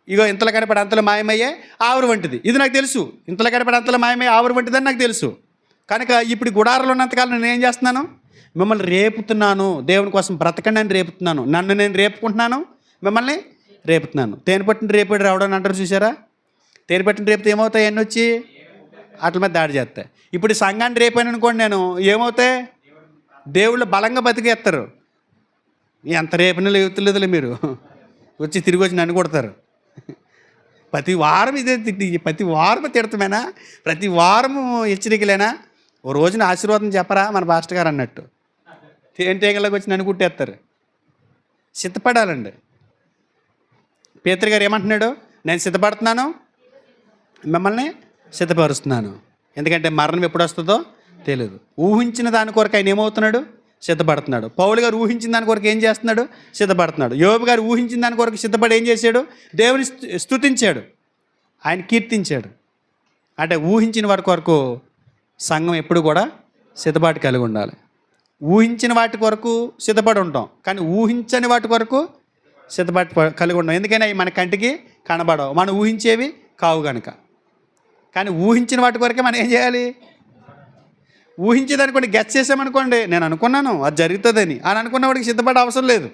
ఇగో ఇంతలో కనపడి అంతలో మాయమయ్యే ఆవురు వంటిది, ఇది నాకు తెలుసు. ఇంతలో కనపడి అంతలో మాయమయ్యే ఆవురు వంటిది అని నాకు తెలుసు. కనుక ఇప్పుడు గుడారంలో ఉన్నంతకాలం నేను ఏం చేస్తున్నాను? మిమ్మల్ని రేపుతున్నాను. దేవుని కోసం బ్రతకండి అని రేపుతున్నాను. నన్ను నేను రేపుకుంటున్నాను, మిమ్మల్ని రేపుతున్నాను. తేనెపట్టిన రేపడి రావడం అంటారు చూసారా? తేనెపట్టిన రేపితే ఏమవుతాయి? అన్నీ వచ్చి వాటి మీద దాడి చేస్తాయి. ఇప్పుడు సంఘాన్ని రేపాను అనుకోండి, నేను ఏమవుతాయి? దేవుళ్ళు బలంగా బతికేస్తారు. ఎంత రేపిన లేవుతులేదులే, మీరు వచ్చి తిరిగి వచ్చి నన్ను కొడతారు. ప్రతి వారం ఇదే ప్రతి వారం తిడతామేనా? ప్రతి వారము హెచ్చరికలేనా? ఓ రోజున ఆశీర్వాదం చెప్పరా మన పాస్టర్ గారు అన్నట్టు తేనెటీగలకు వచ్చి నన్ను కుట్టేస్తారు. సిద్ధపడాలండి. పేతురు గారు ఏమంటున్నాడు? నేను సిద్ధపడుతున్నాను, మిమ్మల్ని సిద్ధపరుస్తున్నాను. ఎందుకంటే మరణం ఎప్పుడు వస్తుందో తెలియదు. ఊహించిన దాని కొరకు ఆయన ఏమవుతున్నాడు? సిద్ధపడుతున్నాడు. పౌలు గారు ఊహించిన దాని కొరకు ఏం చేస్తున్నాడు? సిద్ధపడుతున్నాడు. యోబు గారు ఊహించిన దాని కొరకు సిద్ధపడి ఏం చేశాడు? దేవుని స్తుతించాడు, ఆయన కీర్తించాడు. అంటే ఊహించిన వాటి కొరకు సంఘం ఎప్పుడు కూడా సిద్ధపాటు కలిగి ఉండాలి. ఊహించిన వాటి కొరకు సిద్ధపడి ఉంటాం, కానీ ఊహించని వాటి కొరకు సిద్ధపాటు కలిగి ఉంటాం. ఎందుకని అవి మన కంటికి కనబడవు, మనం ఊహించేవి కావు కనుక. కానీ ఊహించిన వాటి కొరకే మనం ఏం చేయాలి? ఊహించేదనుకోండి, గెస్ చేసామనుకోండి, నేను అనుకున్నాను అది జరుగుతుందని అని అనుకున్న వాడికి సిద్ధపడే అవసరం లేదు.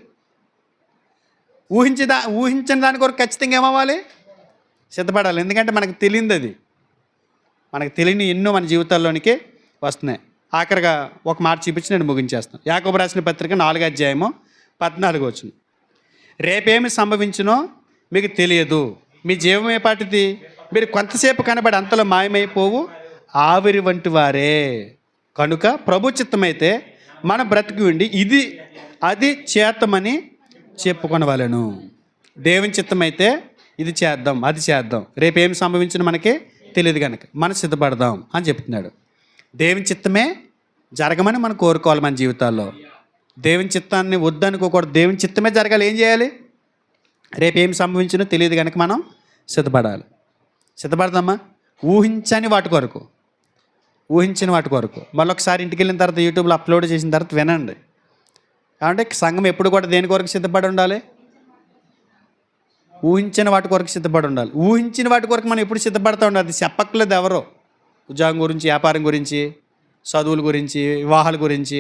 ఊహించిన దాని కొరకు ఖచ్చితంగా ఏమవ్వాలి? సిద్ధపడాలి. ఎందుకంటే మనకు తెలియదు, అది మనకు తెలియని ఎన్నో మన జీవితాల్లోనికి వస్తున్నాయి. ఆఖరిగా ఒక మాట చూపించి నేను ముగించేస్తాను. యాకోబు రాసిన పత్రిక 4వ అధ్యాయము 14 వచనం. రేపేమి సంభవించునో మీకు తెలియదు, మీ జీవం ఏ పాటిది, మీరు కొంతసేపు కనబడి అంతలో మాయమైపోవు ఆవిరి వంటి వారే. కనుక ప్రభు చిత్తమైతే మన బ్రతికి ఉండి అది చేద్దామని చెప్పుకొనవలెను. దేవుని చిత్తమైతే ఇది చేద్దాం, అది చేద్దాం. రేపేమి సంభవించిన మనకి తెలియదు కనుక మనం సిద్ధపడదాం అని చెప్తున్నాడు. దేవుని చిత్తమే జరగమని మనం కోరుకోవాలి మన జీవితాల్లో. దేవుని చిత్తాన్ని వద్దనుకోకూడదు, దేవుని చిత్తమే జరగాలి. ఏం చేయాలి? రేపేమి సంభవించినో తెలియదు కనుక మనం సిద్ధపడాలి. సిద్ధపడదామా? ఊహించని వాటి కొరకు, ఊహించిన వాటి కొరకు. మళ్ళీ ఒకసారి ఇంటికి వెళ్ళిన తర్వాత యూట్యూబ్లో అప్లోడ్ చేసిన తర్వాత వినండి. కాబట్టి సంఘం ఎప్పుడు కూడా దేని కొరకు సిద్ధపడి ఉండాలి? ఊహించిన వాటి కొరకు సిద్ధపడి ఉండాలి. ఊహించిన వాటి కొరకు మనం ఎప్పుడు సిద్ధపడుతూ ఉండాలి. అది చెప్పక్కలేదు ఎవరో. ఉద్యోగం గురించి, వ్యాపారం గురించి, చదువుల గురించి, వివాహాల గురించి,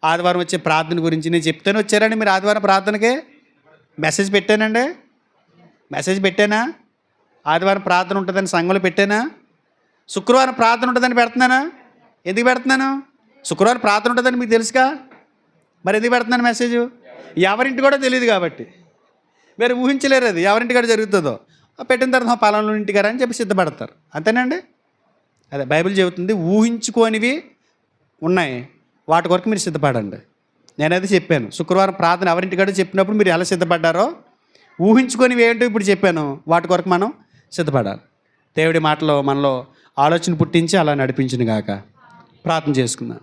ఆదివారం వచ్చే ప్రార్థన గురించి. నేను చెప్తేనే వచ్చారండి మీరు ఆదివారం ప్రార్థనకే? మెసేజ్ పెట్టానండి, మెసేజ్ పెట్టానా? ఆదివారం ప్రార్థన ఉంటుందని సంఘంలో పెట్టానా? శుక్రవారం ప్రార్థన ఉంటుందని పెడుతున్నానా? ఎందుకు పెడుతున్నాను? శుక్రవారం ప్రార్థన ఉంటుందని మీకు తెలుసుగా, మరి ఎందుకు పెడుతున్నాను మెసేజ్? ఎవరింటి కూడా తెలియదు కాబట్టి మీరు ఊహించలేరు అది ఎవరింటి కూడా జరుగుతుందో. పెట్టిన తర్వాత పలానా ఇంటికారా అని చెప్పి సిద్ధపడతారు. అంతేనండి. అదే బైబిల్ చెబుతుంది, ఊహించుకోనివి ఉన్నాయి, వాటి కొరకు మీరు సిద్ధపడండి. నేనైతే చెప్పాను శుక్రవారం ప్రార్థన ఎవరింటికాడో చెప్పినప్పుడు మీరు ఎలా సిద్ధపడ్డారో, ఊహించుకోనివి ఏంటో ఇప్పుడు చెప్పాను, వాటి కొరకు మనం సిద్ధపడాలి. దేవుడి మాటలో మనలో ఆలోచన పుట్టించి అలా నడిపించును గాక. ప్రార్థన చేసుకుందాం.